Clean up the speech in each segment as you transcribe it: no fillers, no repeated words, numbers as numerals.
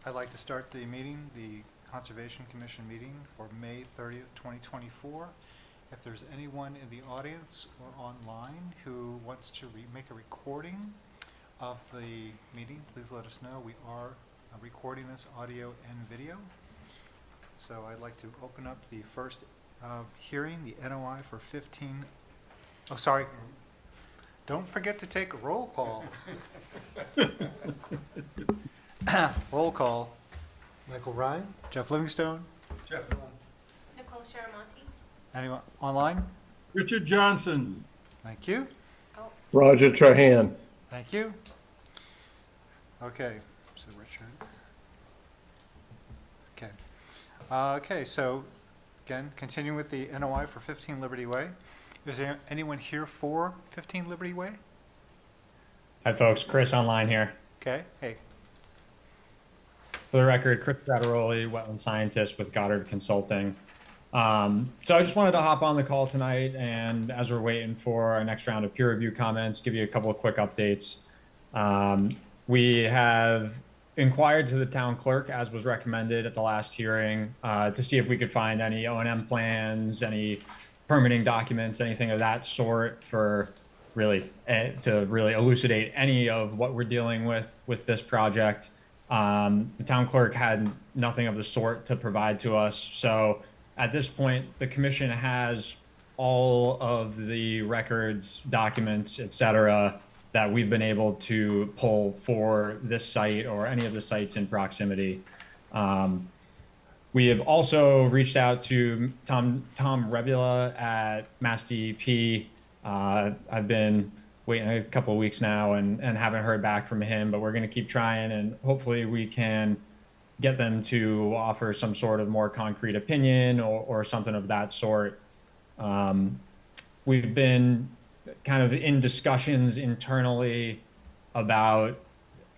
I'd like to start the meeting, the Conservation Commission meeting for May 30th, 2024. If there's anyone in the audience or online who wants to make a recording of the meeting, please let us know. We are recording this audio and video. So I'd like to open up the first hearing, the NOI for 15, oh, sorry. Don't forget to take a roll call. Roll call. Michael Ryan? Jeff Livingstone. Jeff Millen. Nicole Sharamonte. Anyone online? Richard Johnson. Thank you. Roger Trahan. Thank you. Okay, so Richard. Okay. Okay, so again, continuing with the NOI for 15 Liberty Way. Is there anyone here for 15 Liberty Way? Hi folks, Chris online here. Okay, hey. For the record, Chris Grattaroli, wetland scientist with Goddard Consulting. So I just wanted to hop on the call tonight, and as we're waiting for our next round of peer review comments, give you a couple of quick updates. We have inquired to the town clerk, as was recommended at the last hearing, to see if we could find any O&M plans, any permitting documents, anything of that sort for really to really elucidate any of what we're dealing with this project. The town clerk had nothing of the sort to provide to us. So at this point, the commission has all of the records, documents, et cetera, that we've been able to pull for this site or any of the sites in proximity. We have also reached out to Tom Rebula at Mass DEP. I've been waiting a couple of weeks now and haven't heard back from him, but we're going to keep trying, and hopefully we can get them to offer some sort of more concrete opinion or something of that sort. We've been kind of in discussions internally about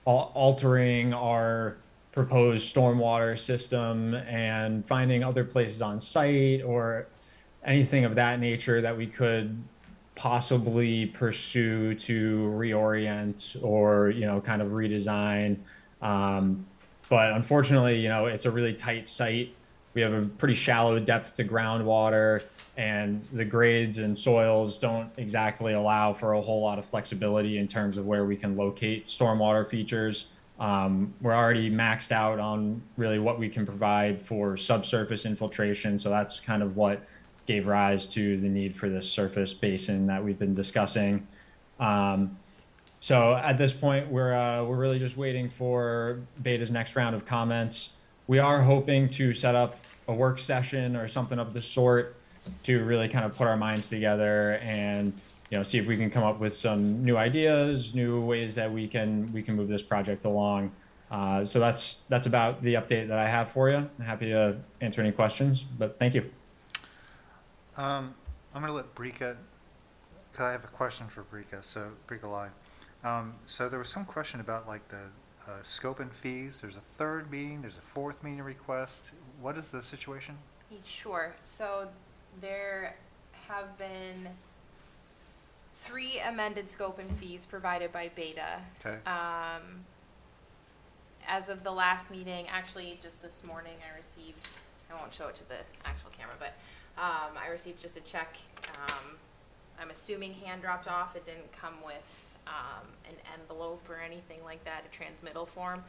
altering our proposed stormwater system and finding other places on site or anything of that nature that we could possibly pursue to reorient or, kind of redesign. But unfortunately, it's a really tight site. We have a pretty shallow depth to groundwater, and the grades and soils don't exactly allow for a whole lot of flexibility in terms of where we can locate stormwater features. We're already maxed out on really what we can provide for subsurface infiltration. So that's kind of what gave rise to the need for this surface basin that we've been discussing. So at this point, we're really just waiting for Beta's next round of comments. We are hoping to set up a work session or something of the sort to really kind of put our minds together and see if we can come up with some new ideas, new ways that we can move this project along. So that's about the update that I have for you. I'm happy to answer any questions, but thank you. I'm going to let Brika, because I have a question for Brika, so Brika Lai. So there was some question about like the scope and fees. There's a third meeting, there's a fourth meeting request. What is the situation? Sure. So there have been 3 amended scope and fees provided by Beta. Okay. As of the last meeting, actually just this morning, I won't show it to the actual camera, but I received just a check. I'm assuming hand dropped off. It didn't come with an envelope or anything like that, a transmittal form.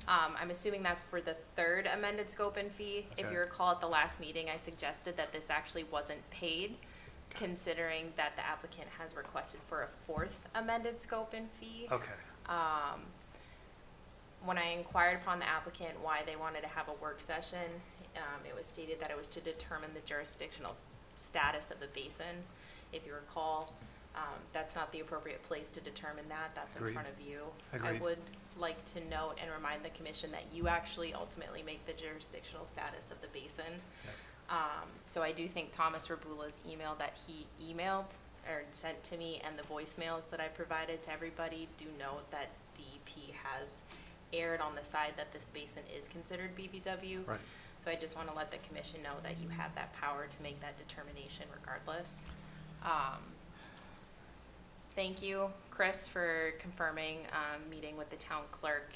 I'm assuming that's for the 3rd amended scope and fee. Okay. If you recall at the last meeting, I suggested that this actually wasn't paid, considering that the applicant has requested for a 4th amended scope and fee. Okay. When I inquired upon the applicant why they wanted to have a work session, it was stated that it was to determine the jurisdictional status of the basin. If you recall, that's not the appropriate place to determine that. That's Agreed. in front of you. Agreed. I would like to note and remind the commission that you actually ultimately make the jurisdictional status of the basin. Yep. So I do think Thomas Rabula's email that he emailed or sent to me and the voicemails that I provided to everybody do note that DEP has erred on the side that this basin is considered BVW. Right. So I just want to let the commission know that you have that power to make that determination regardless. Thank you, Chris, for confirming meeting with the town clerk.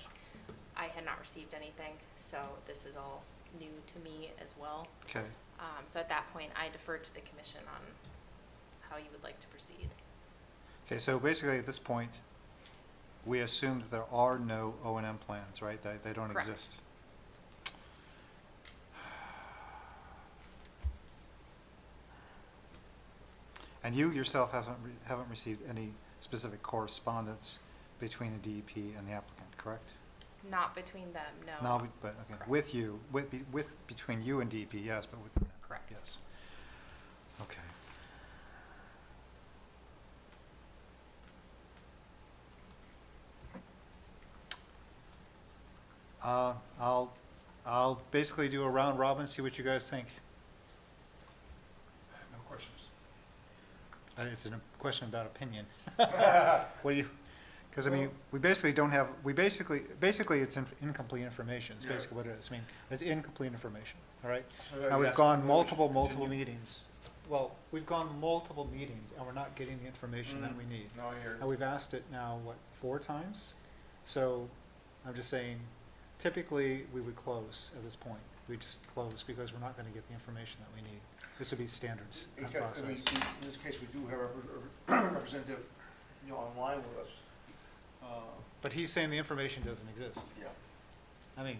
I had not received anything, so this is all new to me as well. Okay. So at that point, I defer to the commission on how you would like to proceed. Okay, so basically at this point, we assume that there are no O and M plans, right? They don't Correct. exist. And you yourself haven't received any specific correspondence between the DEP and the applicant, correct? Not between them, no. No, but, okay, Correct. with you, between you and DEP, yes, but with them, Correct. yes. Okay. I'll basically do a round robin, see what you guys think. No questions. It's a question about opinion. What do you, because I mean, we basically don't have, basically it's incomplete information, is basically what it is. I mean, it's incomplete information, all right? Now, we've gone multiple meetings. Well, we've gone multiple meetings, and we're not getting the information that we need. No, I hear And we've asked it now, what, 4 times? So, I'm just saying, typically, we would close at this point. We just close because we're not gonna get the information that we need. This would be standards and Except, I mean, process. in this case, we do have a representative, online with us. But he's saying the information doesn't exist. Yeah. I mean,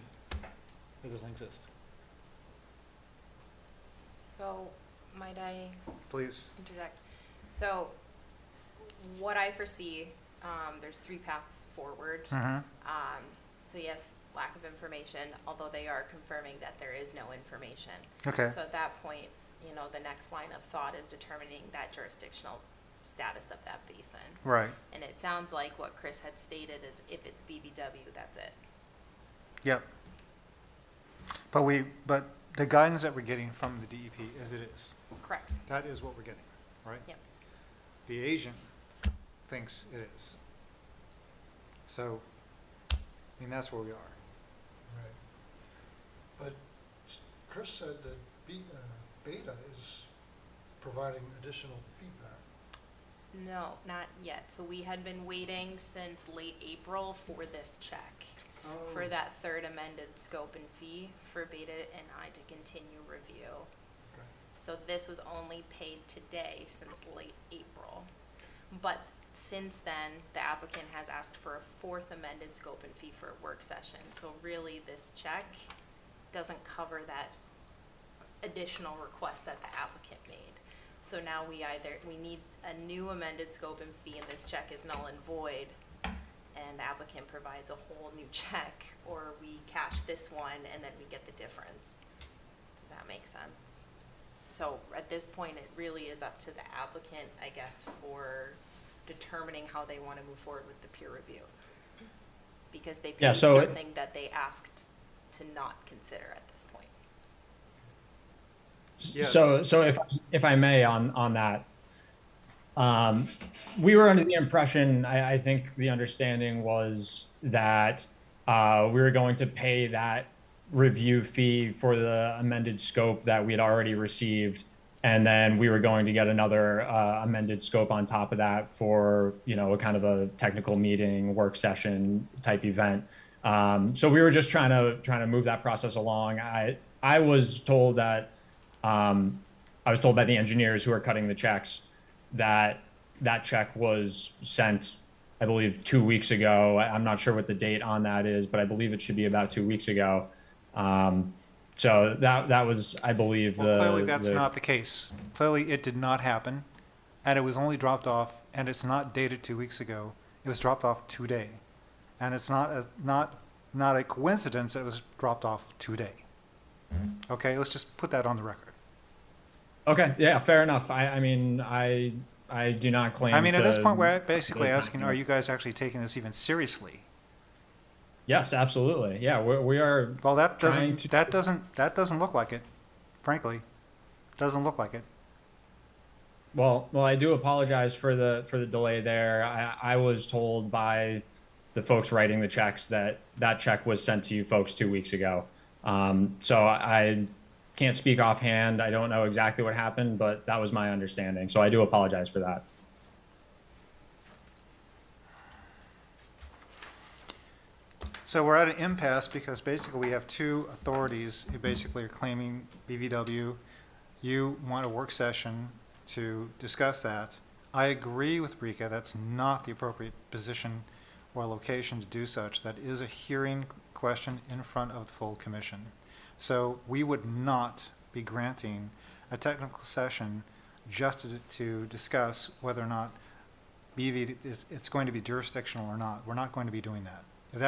it doesn't exist. So, might I Please. interject? So, what I foresee, there's 3 paths forward. Mm-hmm. So yes, lack of information, although they are confirming that there is no information. Okay. So at that point, the next line of thought is determining that jurisdictional status of that basin. Right. And it sounds like what Chris had stated is if it's BBW, that's it. Yep. But the guidance that we're getting from the DEP is it is. Correct. That is what we're getting, right? Yep. The agent thinks it is. So, I mean, that's where we are. Right. But Chris said that Beta is providing additional feedback. No, not yet. So we had been waiting since late April for this check, for that 3rd amended scope and fee for Beta and I to continue review. Okay. So this was only paid today since late April. But since then, the applicant has asked for a 4th amended scope and fee for a work session. So really, this check doesn't cover that additional request that the applicant made. So now we need a new amended scope and fee, and this check is null and void, and the applicant provides a whole new check, or we cash this one and then we get the difference. Does that make sense? So at this point, it really is up to the applicant, I guess, for determining how they want to move forward with the peer review. Because they Yeah, paid so it- something that they asked to not consider at this point. Yes. So if I may on that, we were under the impression, I think the understanding was that we were going to pay that review fee for the amended scope that we had already received, and then we were going to get another amended scope on top of that for a kind of a technical meeting, work session type event. So we were just trying to move that process along. I was told that. I was told by the engineers who are cutting the checks that that check was sent, I believe, 2 weeks ago. I'm not sure what the date on that is, but I believe it should be about 2 weeks ago. So that was, I believe, Well, clearly that's not the case. Clearly it did not happen, and it was only dropped off, and it's not dated 2 weeks ago. It was dropped off today. And it's not a coincidence that it was dropped off today. Okay, let's just put that on the record. Okay, yeah, fair enough. I mean, I do not claim. I mean, at this to- point, we're basically asking, are you guys actually taking this even seriously? Yes, absolutely. Yeah, we are. Well, that Trying to- doesn't look like it, frankly. Doesn't look like it. Well, I do apologize for the delay there. I was told by the folks writing the checks that check was sent to you folks 2 weeks ago. So I can't speak offhand. I don't know exactly what happened, but that was my understanding. So I do apologize for that. So we're at an impasse because basically we have two authorities who basically are claiming BVW. You want a work session to discuss that. I agree with Rika, that's not the appropriate position or location to do such. That is a hearing question in front of the full commission. So we would not be granting a technical session just to discuss whether or not it's going to be jurisdictional or not. We're not going to be doing that. If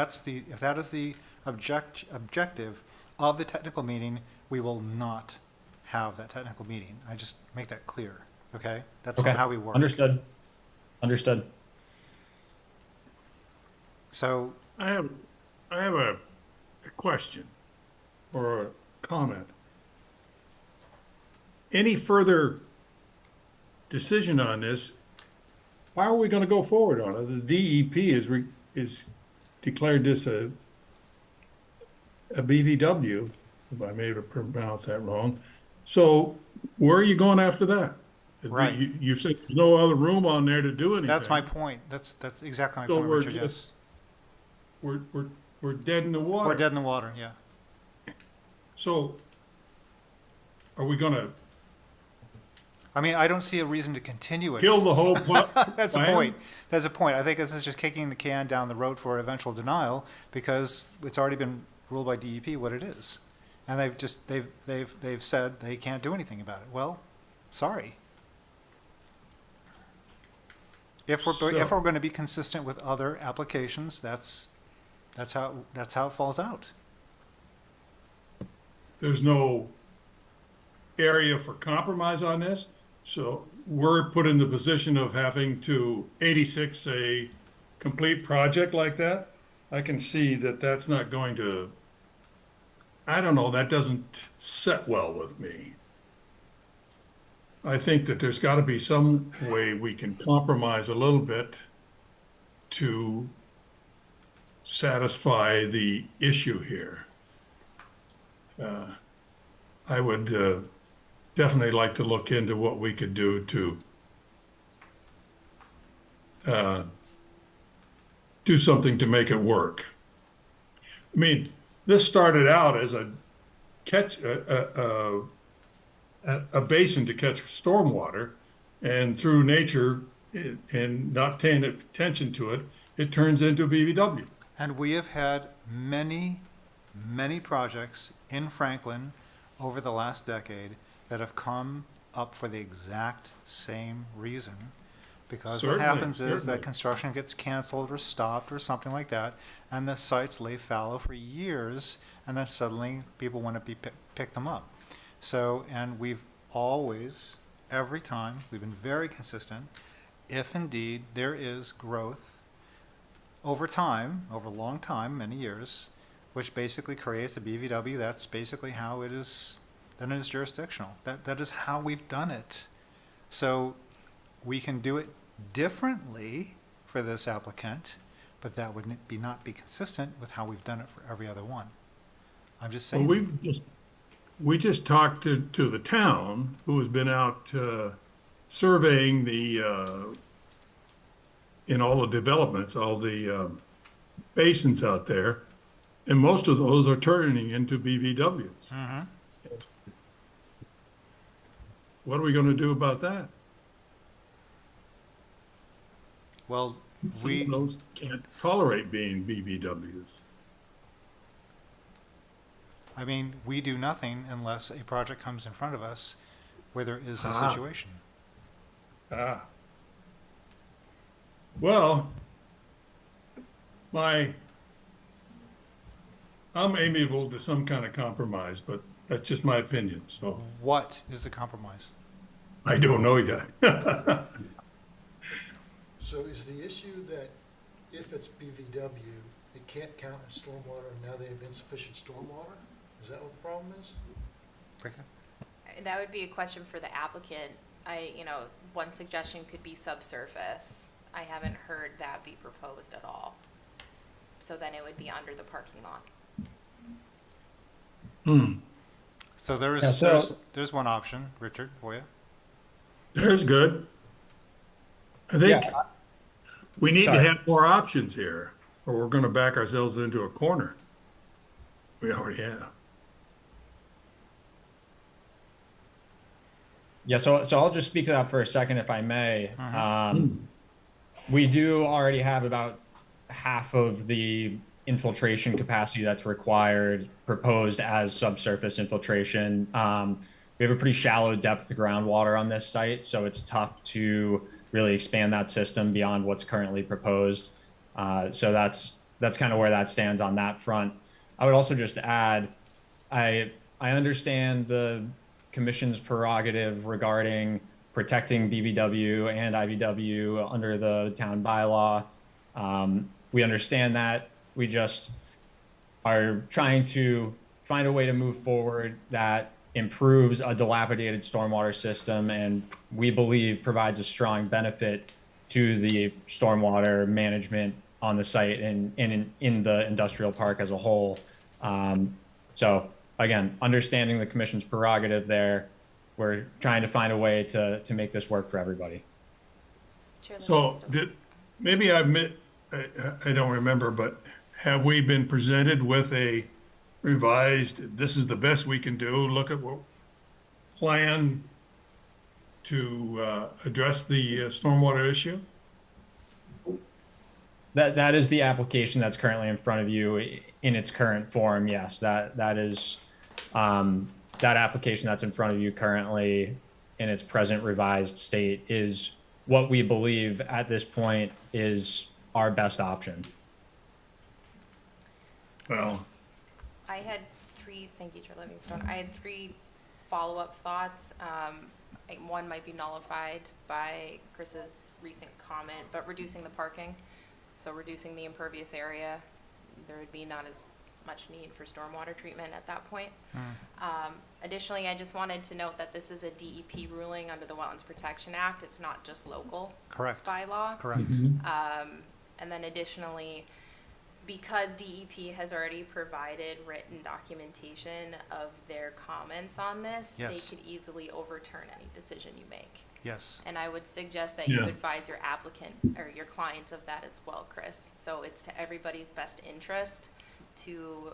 that is the objective of the technical meeting, we will not have that technical meeting. I just make that clear, okay? That's Okay. not how we work. Understood. Understood. So, I have a question or a comment. Any further decision on this, how are we going to go forward on it? The DEP is declared this a BVW, if I may have pronounced that wrong. So where are you going after that? Right. You said there's no other room on there to do anything. that's my point. That's exactly my So point, we're Richard, yes. just- We're dead in the water. We're dead in the water, yeah. So are we going to I mean, I don't see a reason to continue it. kill the whole That's the plan? point. That's the point. I think this is just kicking the can down the road for eventual denial because it's already been ruled by DEP what it is. And they've said they can't do anything about it. Well, sorry. If we're going to be consistent with other applications, that's how it falls out. There's no area for compromise on this. So we're put in the position of having to 86 a complete project like that. I can see that that's not going to, I don't know, that doesn't set well with me. I think that there's got to be some way we can compromise a little bit to satisfy the issue here. I would definitely like to look into what we could do to do something to make it work. I mean, this started out as a basin to catch stormwater, and through nature and not paying attention to it, it turns into a BVW. And we have had many, many projects in Franklin over the last decade that have come up for the exact same reason. Because what Certainly, happens is that certainly. construction gets canceled or stopped or something like that, and the sites lay fallow for years, and then suddenly people want to pick them up. So, and we've always, every time, we've been very consistent. If indeed there is growth over time, over a long time, many years, which basically creates a BVW, that's basically how it is, then it is jurisdictional. That is how we've done it. So we can do it differently for this applicant, but that would not be consistent with how we've done it for every other one. I'm just Well, saying. we just talked to the town, who has been out surveying the in all the developments, all the basins out there, and most of those are turning into BVWs. Mhm. What are we going to do about that? Well, Some of those can't tolerate being BVWs. I mean, we do nothing unless a project comes in front of us where there is a Ah. situation. Ah. Well, I'm amiable to some kind of compromise, but that's just my opinion, so What is the compromise? I don't know yet. So is the issue that if it's BVW, it can't count as stormwater, and now they have insufficient stormwater? Is that what the problem is? Rika? That would be a question for the applicant. One suggestion could be subsurface. I haven't heard that be proposed at all. So then it would be under the parking lot. So there is, Yeah, so- there's one option, Richard, for you. There's good. I think Yeah. we need to Sorry. have more options here, or we're gonna back ourselves into a corner. We already have. Yeah, so I'll just speak to that for a second, if I may. We do already have about half of the infiltration capacity that's required proposed as subsurface infiltration. We have a pretty shallow depth of groundwater on this site, so it's tough to really expand that system beyond what's currently proposed. So that's kind of where that stands on that front. I would also just add, I understand the commission's prerogative regarding protecting BBW and IVW under the town bylaw. We understand that. We just are trying to find a way to move forward that improves a dilapidated stormwater system and we believe provides a strong benefit to the stormwater management on the site and in the industrial park as a whole. So again, understanding the commission's prerogative there, we're trying to find a way to make this work for everybody. Chair So Livingston. maybe I don't remember, but have we been presented with a revised, this is the best we can do, look at what plan to address the stormwater issue? That is the application that's currently in front of you in its current form. Yes, that is that application that's in front of you currently in its present revised state is what we believe at this point is our best option. Well, Thank you, Chair Livingstone. I had three follow-up thoughts. One might be nullified by Chris's recent comment, but reducing the parking, so reducing the impervious area, there would be not as much need for stormwater treatment at that point. Additionally, I just wanted to note that this is a DEP ruling under the Wetlands Protection Act. It's not just local. Correct. It's by law. Correct. And then additionally, because DEP has already provided written documentation of their comments on this, Yes. they could easily overturn any decision you make. Yes. And I would suggest that you Yeah. advise your applicant or your client of that as well, Chris. So it's to everybody's best interest to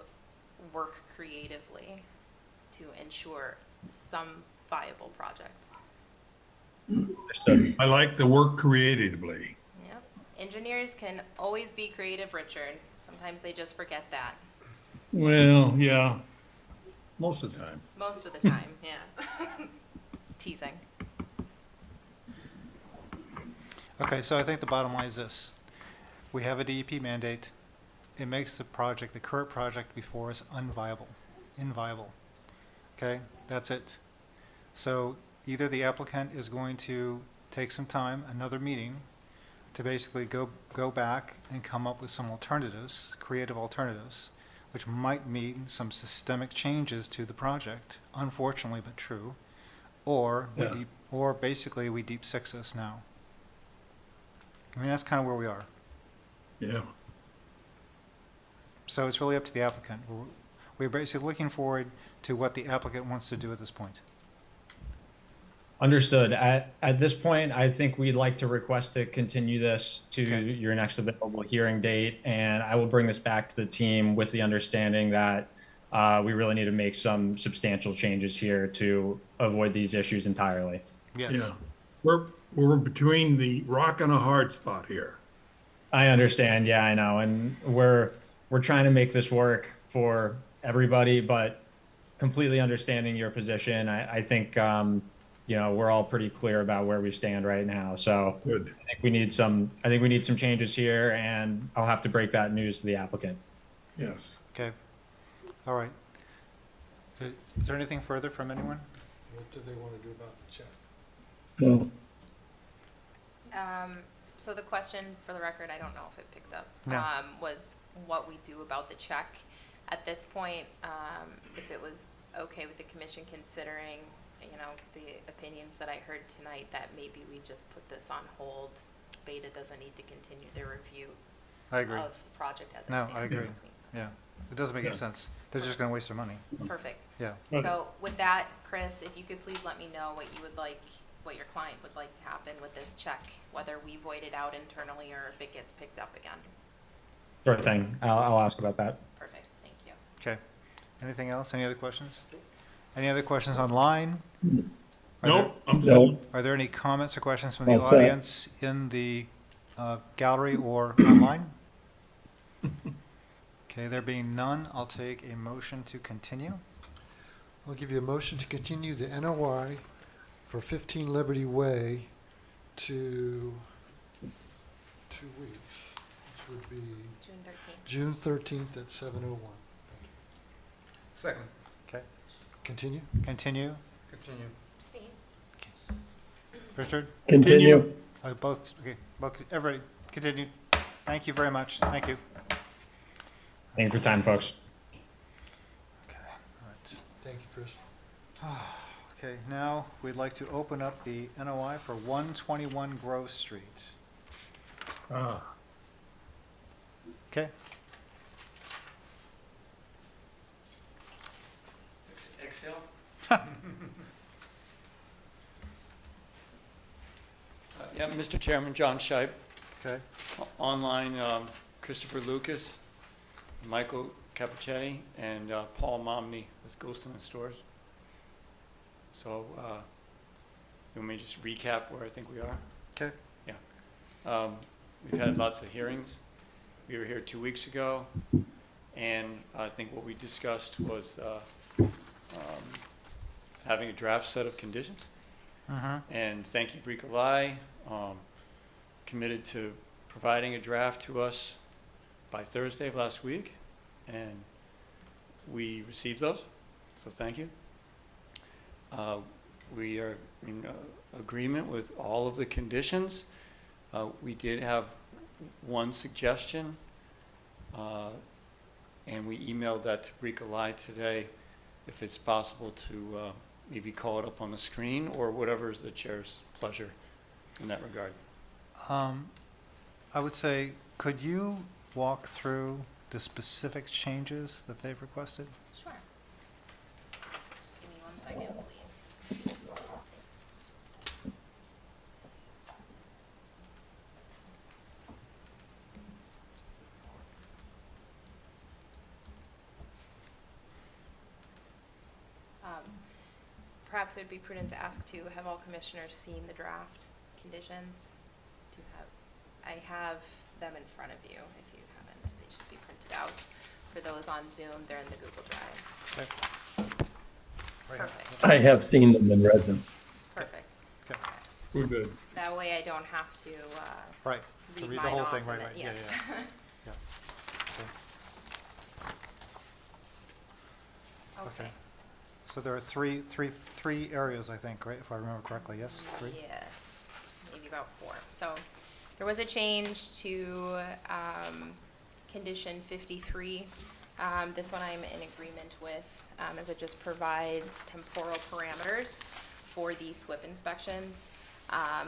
work creatively to ensure some viable project. I like the work creatively. Yep. Engineers can always be creative, Richard. Sometimes they just forget that. Well, yeah, most of the time. Most of the time, yeah. Teasing. Okay, so I think the bottom line is this. We have a DEP mandate. It makes the project, the current project before us, inviable. Okay, that's it. So either the applicant is going to take some time, another meeting, to basically go back and come up with some alternatives, creative alternatives, which might mean some systemic changes to the project, unfortunately but true, or Yes. basically we deep six this now. I mean, that's kind of where we are. Yeah. So it's really up to the applicant. We're basically looking forward to what the applicant wants to do at this point. Understood. At this point, I think we'd like to request to continue this to Okay. your next available hearing date, and I will bring this back to the team with the understanding that we really need to make some substantial changes here to avoid these issues entirely. Yes. Yeah. We're between the rock and a hard spot here. I understand. Yeah, I know, and we're trying to make this work for everybody, but completely understanding your position. I think we're all pretty clear about where we stand right now. So Good. I think we need some changes here, and I'll have to break that news to the applicant. Yes. Okay. All right. Is there anything further from anyone? What do they want to do about the check? No. So the question, for the record, I don't know if it picked up, No. was what we do about the check. At this point, if it was okay with the commission considering, the opinions that I heard tonight, that maybe we just put this on hold. Beta doesn't need to continue their review I agree. of the project as it No, stands. I agree. since we- Yeah. It doesn't make any Yeah. sense. They're just going to waste their money. Perfect. Yeah. Okay. So with that, Chris, if you could please let me know what you would like, what your client would like to happen with this check, whether we void it out internally or if it gets picked up again. Sure thing. I'll ask about that. Perfect, thank you. Okay. Anything else? Any other questions? Any other questions online? Are Nope, I'm No. set. Are there any comments or questions from the All set. audience in the gallery or online? Okay, there being none, I'll take a motion to continue. I'll give you a motion to continue the NOI for 15 Liberty Way to 2 weeks, which would be June 13th. June 13th at 7:01. Second. Okay, Continue? continue. Continue. Abstain. Richard? Continue. Both, okay, both, everybody, continue. Thank you very much. Thank you. Thank you for your time, folks. Okay, all right. Thank you, Chris. Okay, now we'd like to open up the NOI for 121 Grove Street. Ah, Okay, Exhale. Yeah, Mr. Chairman, John Shipe. okay, Online, Christopher Lucas, Michael Capuchetti, and Paul Momney with Ghostin Stores. So, you want me to just recap where I think we are? okay, We've had lots of hearings. We were here 2 weeks ago, and I think what we discussed was having a draft set of conditions. And thank you, Bricolai, committed to providing a draft to us by Thursday of last week, and we received those, so thank you. We are in agreement with all of the conditions. We did have one suggestion, and we emailed that to Bricolai today, if it's possible to maybe call it up on the screen, or whatever is the chair's pleasure in that regard. I would say, could you walk through the specific changes that they've requested? Sure. Just give me 1 second, please. Perhaps it would be prudent to ask to have all commissioners seen the draft conditions. Do you have, I have them in front of you. If you haven't, they should be printed out. For those on Zoom, they're in the Google Drive. Okay. Right here. Perfect. I have seen them and read them. Perfect. Okay. we're good. That way I don't have to Right, to read read the mine whole off thing, and right, then- right, yeah, yes. yeah, yeah. Okay. Okay. So there are three areas, I think, right, if I remember correctly, yes? Three? Yes, maybe about 4. So there was a change to condition 53. This one I'm in agreement with, as it just provides temporal parameters for the SWIP inspections.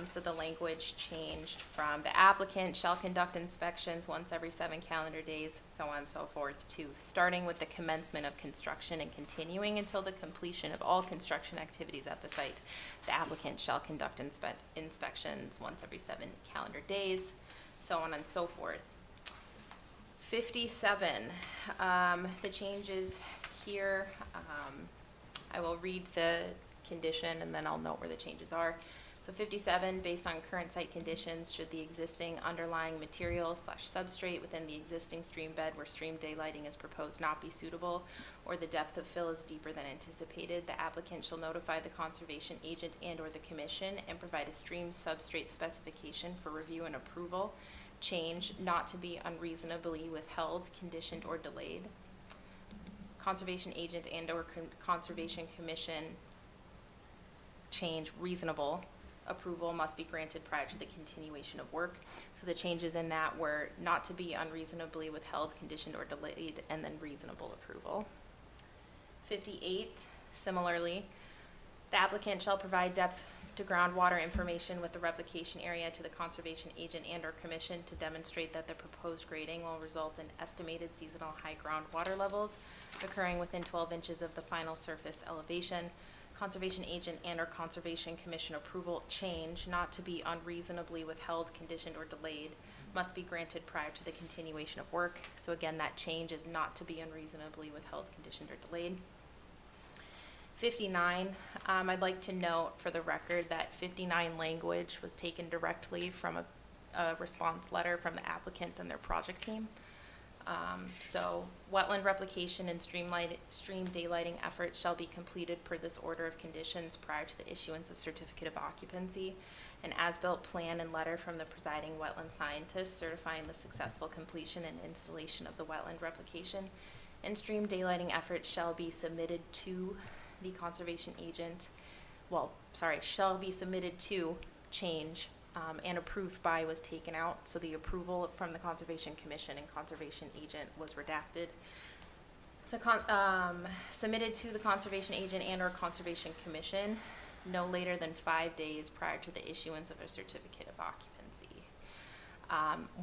So the language changed from the applicant shall conduct inspections once every 7 calendar days, so on and so forth, to starting with the commencement of construction and continuing until the completion of all construction activities at the site. The applicant shall conduct inspections once every 7 calendar days, so on and so forth. 57, the changes here, I will read the condition and then I'll note where the changes are. So 57, based on current site conditions, should the existing underlying material / substrate within the existing stream bed where stream daylighting is proposed not be suitable, or the depth of fill is deeper than anticipated, the applicant shall notify the conservation agent and/or the commission and provide a stream substrate specification for review and approval. Change not to be unreasonably withheld, conditioned, or delayed. Conservation agent and/or conservation commission change reasonable approval must be granted prior to the continuation of work. So the changes in that were not to be unreasonably withheld, conditioned, or delayed, and then reasonable approval. 58, similarly, the applicant shall provide depth to groundwater information with the replication area to the conservation agent and/or commission to demonstrate that the proposed grading will result in estimated seasonal high groundwater levels occurring within 12 inches of the final surface elevation. Conservation agent and/or conservation commission approval change not to be unreasonably withheld, conditioned, or delayed must be granted prior to the continuation of work. So again, that change is not to be unreasonably withheld, conditioned, or delayed. 59, I'd like to note for the record that 59 language was taken directly from a response letter from the applicant and their project team. So wetland replication and stream daylighting efforts shall be completed per this order of conditions prior to the issuance of certificate of occupancy. An as-built plan and letter from the presiding wetland scientist certifying the successful completion and installation of the wetland replication and stream daylighting efforts shall be submitted to the conservation agent, shall be submitted to change and approved by was taken out. So the approval from the Conservation Commission and Conservation Agent was redacted. Submitted to the Conservation Agent and or Conservation Commission no later than 5 days prior to the issuance of a certificate of occupancy.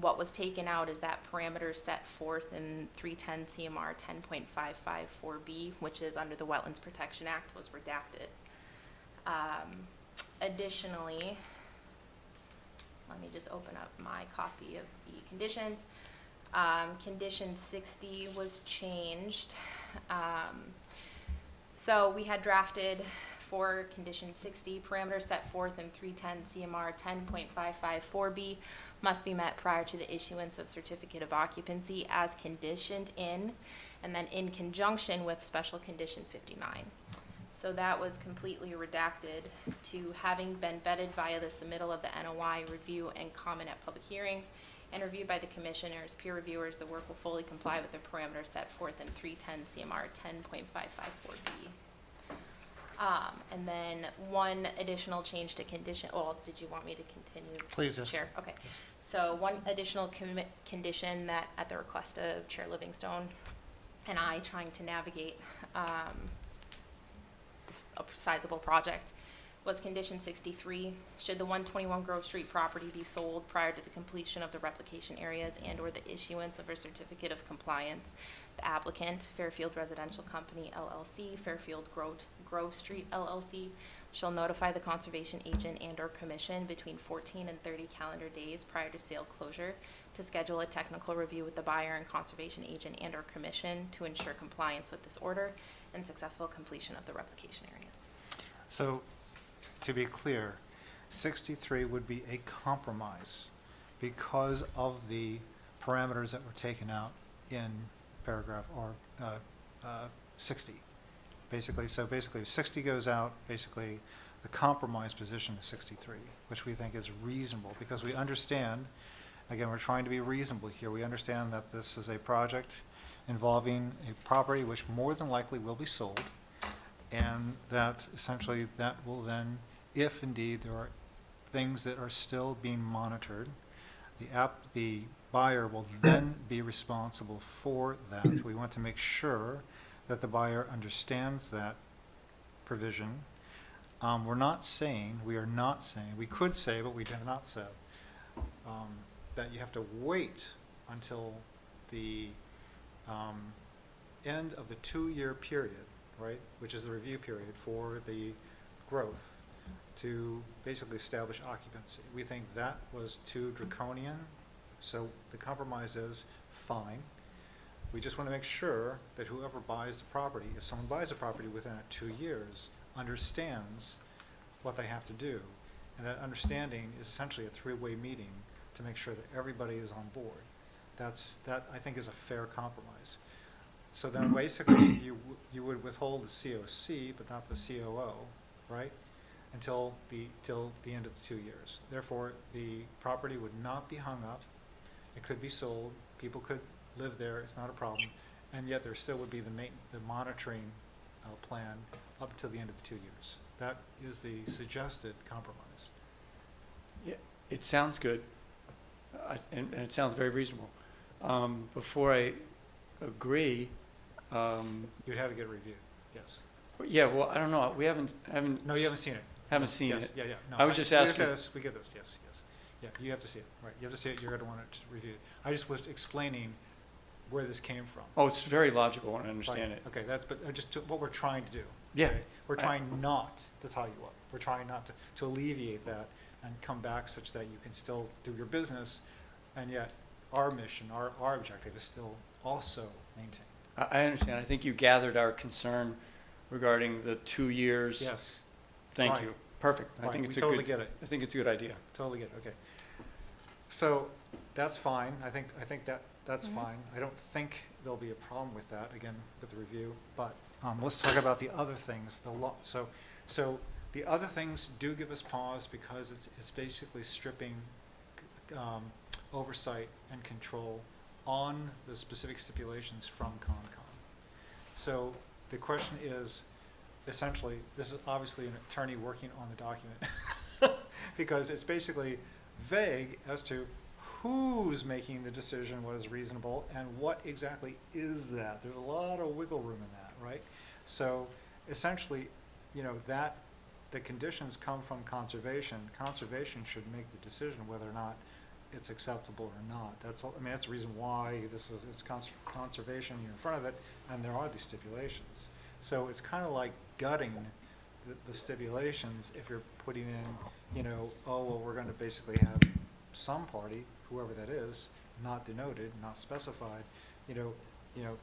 What was taken out is that parameter set forth in 310 CMR 10.554B, which is under the Wetlands Protection Act, was redacted. Additionally, let me just open up my copy of the conditions. Condition 60 was changed. So we had drafted for condition 60, parameters set forth in 310 CMR 10.554B must be met prior to the issuance of certificate of occupancy as conditioned in, and then in conjunction with special condition 59. So that was completely redacted to having been vetted via the submittal of the NOI review and comment at public hearings and reviewed by the commissioners, peer reviewers, the work will fully comply with the parameters set forth in 310 CMR 10.554B. And then one additional change to condition, well, did you want me to continue? Please, yes. Chair, okay. So one additional condition that at the request of Chair Livingstone and I trying to navigate this sizable project was condition 63. Should the 121 Grove Street property be sold prior to the completion of the replication areas and or the issuance of a certificate of compliance, the applicant, Fairfield Residential Company LLC, Fairfield Grove Street LLC, shall notify the conservation agent and or commission between 14 and 30 calendar days prior to sale closure to schedule a technical review with the buyer and conservation agent and or commission to ensure compliance with this order and successful completion of the replication areas. So, to be clear, 63 would be a compromise because of the parameters that were taken out in paragraph or 60. Basically, so basically if 60 goes out, basically the compromise position is 63, which we think is reasonable because we understand, again, we're trying to be reasonable here. We understand that this is a project involving a property which more than likely will be sold, and that essentially that will then, if indeed there are things that are still being monitored, the buyer will then be responsible for that. We want to make sure that the buyer understands that provision. We are not saying, we could say, but we have not said, that you have to wait until the end of the 2-year period, right, which is the review period for the growth, to basically establish occupancy. We think that was too draconian, so the compromise is fine. We just want to make sure that whoever buys the property, if someone buys a property within 2 years, understands what they have to do. And that understanding is essentially a 3-way meeting to make sure that everybody is on board. That I think is a fair compromise. So then basically you would withhold the COC but not the COO, right? Until the end of the 2 years. Therefore, the property would not be hung up. It could be sold. People could live there. It's not a problem. And yet there still would be the monitoring plan up until the end of the 2 years. That is the suggested compromise. Yeah, it sounds good, and it sounds very reasonable. Before I agree, You'd have to get it reviewed, yes. yeah, well, I don't know, we haven't. No, you haven't seen it. Haven't seen Yes, it. Yeah, yeah. No, I was just asking. We get this, yes. Yeah, you have to see it, right. You have to see it, you're going to want it reviewed. I just was explaining where this came from. Oh, it's very logical, and I understand Right. it. Okay, but just what we're trying to do. Yeah. okay? We're trying not to tie you up. We're trying not to alleviate that and come back such that you can still do your business And yet, our mission, our objective is still also maintained. I understand. I think you gathered our concern regarding the 2 years. Yes, Thank right. you. Perfect. I right, think we it's a totally good, get it. I think it's a good idea. Totally get it, okay. So, that's fine, I think that's fine. I don't think there'll be a problem with that, again, with the review, but, let's talk about the other things, so the other things do give us pause because it's basically stripping, oversight and control on the specific stipulations from Concom. So, the question is, essentially, this is obviously an attorney working on the document, because it's basically vague as to who's making the decision, what is reasonable, and what exactly is that. There's a lot of wiggle room in that, right? So essentially, that the conditions come from conservation. Conservation should make the decision whether or not it's acceptable or not. That's the reason why it's conservation, you're in front of it, and there are these stipulations. So it's kind of like gutting the stipulations if you're putting in, we're going to basically have some party, whoever that is, not denoted, not specified,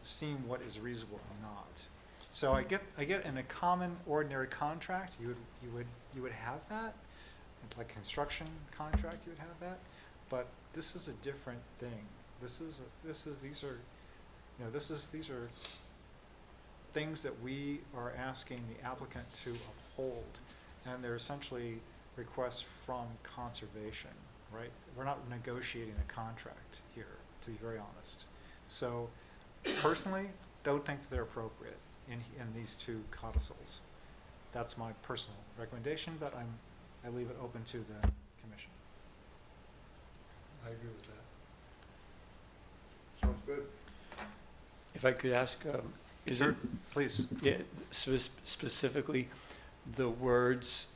seeing what is reasonable or not. So I get in a common ordinary contract, you would have that, like construction contract, you would have that, but this is a different thing. These are things that we are asking the applicant to uphold, and they're essentially requests from conservation, right? We're not negotiating a contract here, to be very honest. So, personally, don't think that they're appropriate in these two codicils. That's my personal recommendation, but I leave it open to the commission. I agree with that. Sounds good. If I could ask, is Sure, it, please. yeah, specifically the words,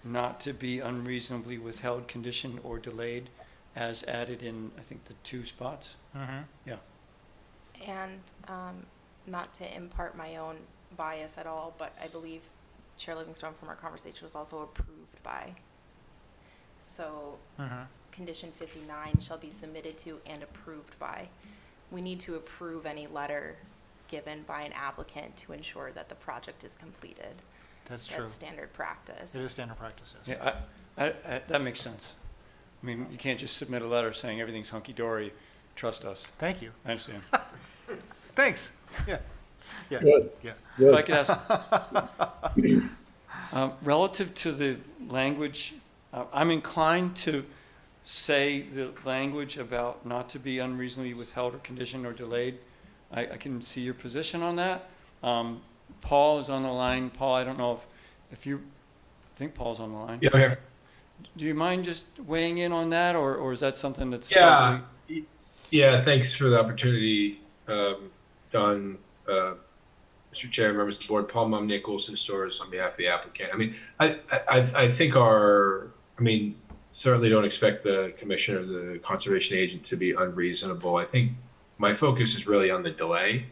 not to be unreasonably withheld, conditioned, or delayed as added in, I think, the 2 spots? Mm-hmm. Yeah. And not to impart my own bias at all, but I believe Chair Livingstone from our conversation was also approved by. So Mm-hmm. condition 59 shall be submitted to and approved by. We need to approve any letter given by an applicant to ensure that the project is completed. That's true. That's standard practice. It is standard practice, yes. Yeah, I, that makes sense. I mean, you can't just submit a letter saying everything's hunky-dory, trust us. Thank you. I understand. Thanks. Yeah. Yeah. Good. Yeah. If I could ask, relative to the language, I'm inclined to say the language about not to be unreasonably withheld or conditioned or delayed. I can see your position on that. Paul is on the line. Paul, I don't know if you, I think Paul's on the line. Yeah, okay. Do you mind just weighing in on that, or is that something that's Yeah. probably? Yeah, thanks for the opportunity, Don, Mr. Chair, members of the board, Paul Mumnick, Olson Stores, on behalf of the applicant. I mean, I think certainly don't expect the commission or the conservation agent to be unreasonable. I think my focus is really on the delay.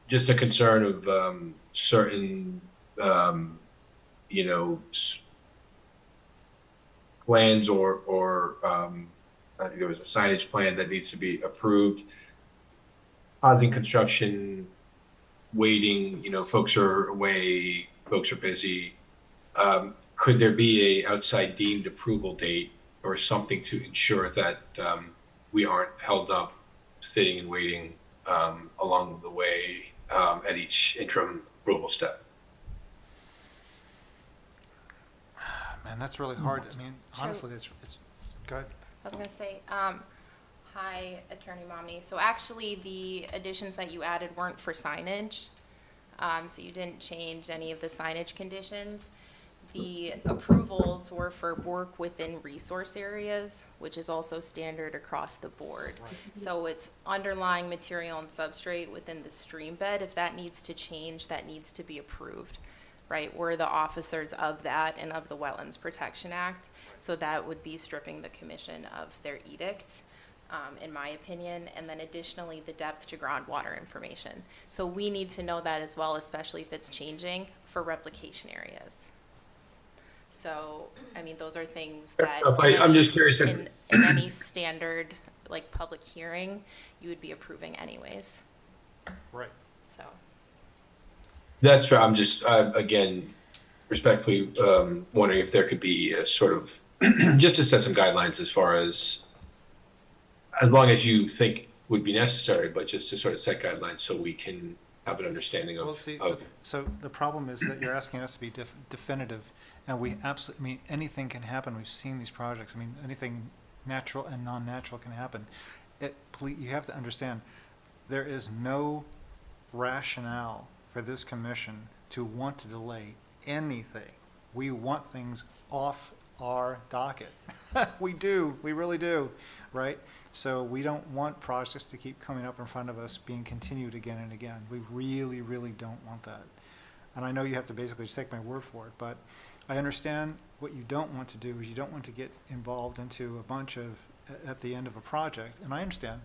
Just a concern of certain, plans or I think there was a signage plan that needs to be approved. Pausing construction, waiting, folks are away, folks are busy. Could there be a outside deemed approval date or something to ensure that we aren't held up sitting and waiting along the way at each interim approval step? Man, that's really hard. I mean, honestly, it's good. I was going to say, hi, Attorney Momney. So actually, the additions that you added weren't for signage. So you didn't change any of the signage conditions. The approvals were for work within resource areas, which is also standard across the board. Right. So it's underlying material and substrate within the stream bed. If that needs to change, that needs to be approved, right? We're the officers of that and of the Wetlands Protection Act. So that would be stripping the commission of their edict, in my opinion. And then additionally, the depth to groundwater information. So we need to know that as well, especially if it's changing for replication areas. So, I mean, those are things Fair that. enough. in I'm any just curious if- in any standard, like, public hearing, you would be approving anyways, Right. so. That's fair. I'm just, again, respectfully wondering if there could be a sort of, just to set some guidelines as far as long as you think would be necessary, but just to sort of set guidelines so we can have an understanding Well, of, see, of so the problem is that you're asking us to be definitive, and we absolutely, I mean, anything can happen. We've seen these projects. I mean, anything natural and non-natural can happen. You have to understand, there is no rationale for this commission to want to delay anything. We want things off our docket. We do, we really do, right? So we don't want projects to keep coming up in front of us being continued again and again. We really, really don't want that. And I know you have to basically just take my word for it, but I understand what you don't want to do is you don't want to get involved into a bunch of, at the end of a project, and I understand,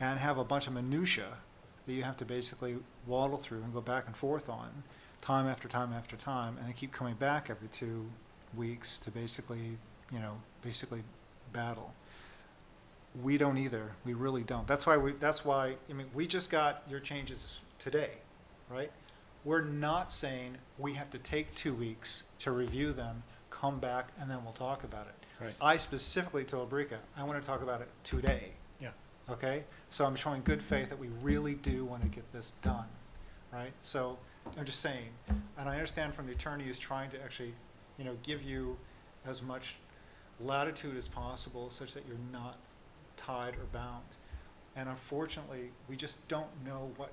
and have a bunch of minutia that you have to basically waddle through and go back and forth on time after time after time, and then keep coming back every 2 weeks to basically, basically battle. We don't either. We really don't. That's why, I mean, we just got your changes today, right? We're not saying we have to take 2 weeks to review them, come back, and then we'll talk about it. Right. I specifically told Brika, I want to talk about it today. Yeah. Okay? So I'm showing good faith that we really do want to get this done, right? So I'm just saying, and I understand from the attorney is trying to actually, give you as much latitude as possible such that you're not tied or bound. And unfortunately, we just don't know I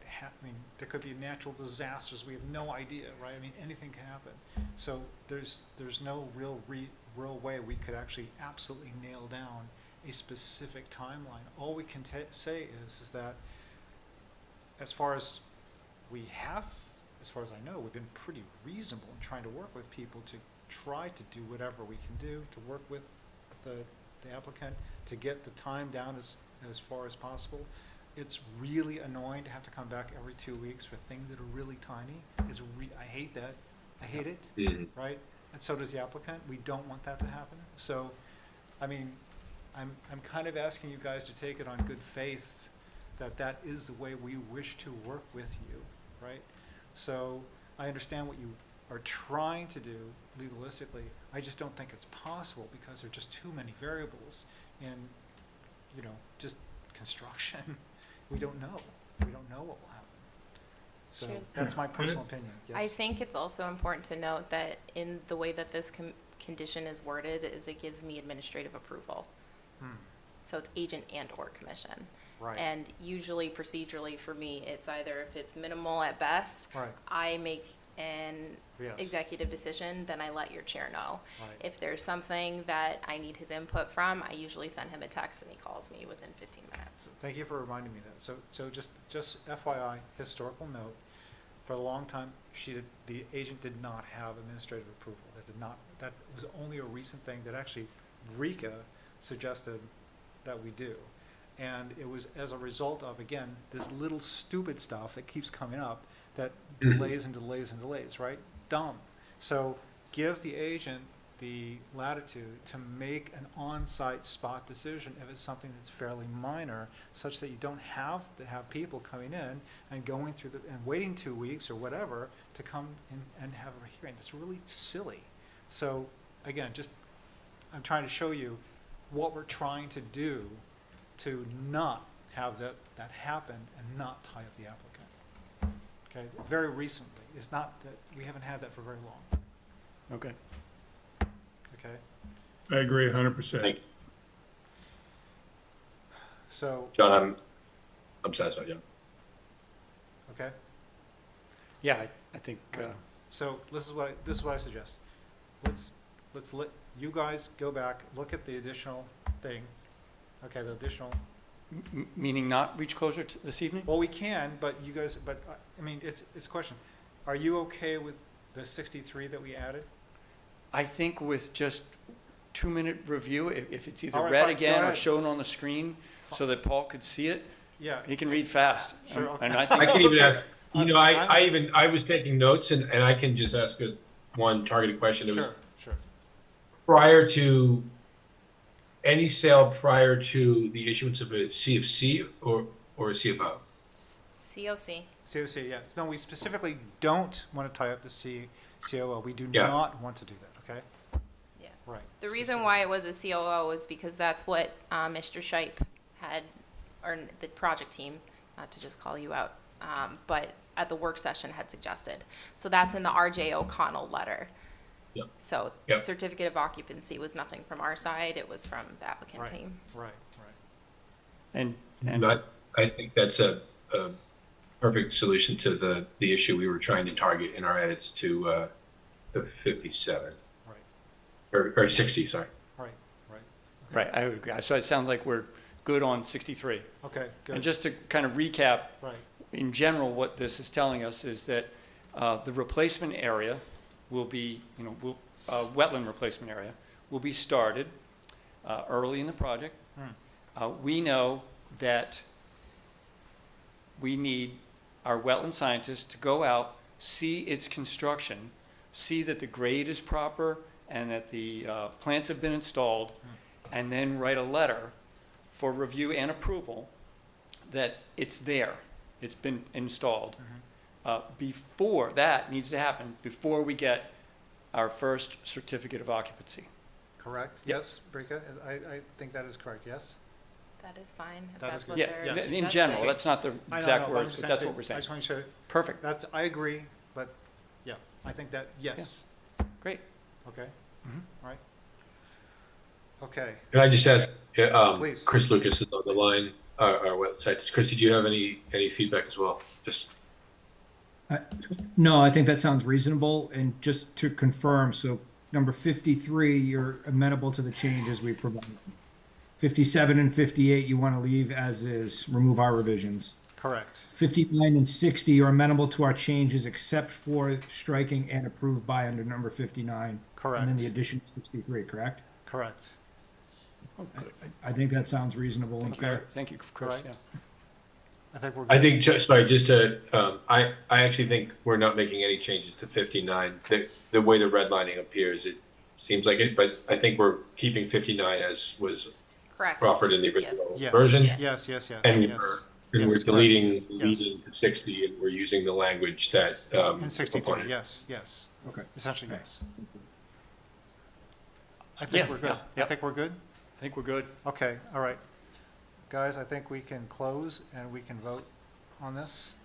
mean, there could be natural disasters. We have no idea, right? I mean, anything can happen. So there's no real way we could actually absolutely nail down a specific timeline. All we can say is that as far as I know, we've been pretty reasonable in trying to work with people to try to do whatever we can do to work with the applicant to get the time down as far as possible. It's really annoying to have to come back every 2 weeks for things that are really tiny. I hate that. I hate it, right? And so does the applicant. We don't want that to happen. So, I mean, I'm kind of asking you guys to take it on good faith that is the way we wish to work with you, right? So I understand what you are trying to do legalistically. I just don't think it's possible because there are just too many variables in, just construction. We don't know. We don't know what will happen. So Sure. that's my personal opinion. Yes? I think it's also important to note that in the way that this condition is worded is it gives me administrative approval. So it's agent and or commission. Right. And usually procedurally for me, it's either if it's minimal at best, Right. I make an Yes. executive decision, then I let your chair know. Right. If there's something that I need his input from, I usually send him a text and he calls me within 15 minutes. Thank you for reminding me that. So just FYI, historical note, for a long time, the agent did not have administrative approval. That was only a recent thing that actually Rika suggested that we do. And it was as a result of, again, this little stupid stuff that keeps coming up that delays and delays and delays, right? Dumb. So give the agent the latitude to make an on-site spot decision if it's something that's fairly minor, such that you don't have to have people coming in and going through and waiting 2 weeks or whatever to come in and have a hearing. That's really silly. So again, I'm trying to show you what we're trying to do to not have that happen and not tie up the applicant. Okay, very recently. It's not that, we haven't had that for very long, Okay. okay? I agree 100%. Thanks. So, John, I'm satisfied, John. okay, Yeah, I think, so this is what I suggest. Let's let you guys go back, look at the additional thing, okay, the additional, meaning not reach closure this evening? well, we can, but you guys, I mean, it's a question. Are you okay with the 63 that we added? I think with just 2-minute review, if it's either All right, read fine, go again or ahead. shown on the screen so that Paul could see it, Yeah. he can read fast. Sure, okay. And I I think, can even ask, I'm- I was taking notes and I can just ask a one targeted question. It was Sure. prior to any sale prior to the issuance of a CFC or a CFO. COC. COC, yeah. No, we specifically don't want to tie up the COO. We do Yeah. not want to do that, okay? Yeah. Right. The reason why it was a COO is because that's what Mr. Shipe had, or the project team, not to just call you out, but at the work session had suggested. So that's in the RJ O'Connell letter. Yep. So Yep. certificate of occupancy was nothing from our side, it was from the applicant Right. team. Right. And I think that's a perfect solution to the issue we were trying to target in our edits to the 57. Right. Or 60, sorry. Right. right, I would agree. So it sounds like we're good on 63. Okay, good. And just to kind of recap, Right. in general, what this is telling us is that the replacement area will be, wetland replacement area will be started early in the project. We know that we need our wetland scientists to go out, see its construction, see that the grade is proper and that the plants have been installed, and then write a letter for review and approval that it's there, it's been installed. Before that needs to happen, before we get our first certificate of occupancy. Correct? Yep. Yes, Brika? I think that is correct, yes? That is fine, if That is that's good. what Yeah, they're. Yes. in that's general, the- that's not the I know, exact but I'm words, just but that's saying- what we're I saying. just want to show, Perfect, I agree, but, yeah, I think that, yes. great. Okay? Mhm. Right? Okay. Can I just ask, Please. Chris Lucas is on the line, our website. Chris, did you have any feedback as well? Just No, I think that sounds reasonable. And just to confirm, so number 53, you're amenable to the changes we provided. 57 and 58, you want to leave as is, remove our revisions. Correct. 59 and 60, you're amenable to our changes except for striking and approved by under number 59. Correct. And then the addition of 63, correct? Correct. Oh, good. I think that sounds reasonable and Thank you, fair. thank you, Chris, Right. yeah. I think we're good. I think, sorry, just to, I actually think we're not making any changes to 59. The way the redlining appears, it seems like it, but I think we're keeping 59 as was Correct. offered in the original Yes. version. Yes, yes, yes, And yes. we're Yes, deleting, correct, yes, leading to 60, and we're using the language that. And 63, applied. yes. Okay. Essentially, yes. I Yeah, think we're good. yeah. I think we're good? I think we're good. Okay, all right. Guys, I think we can close and we can vote on this.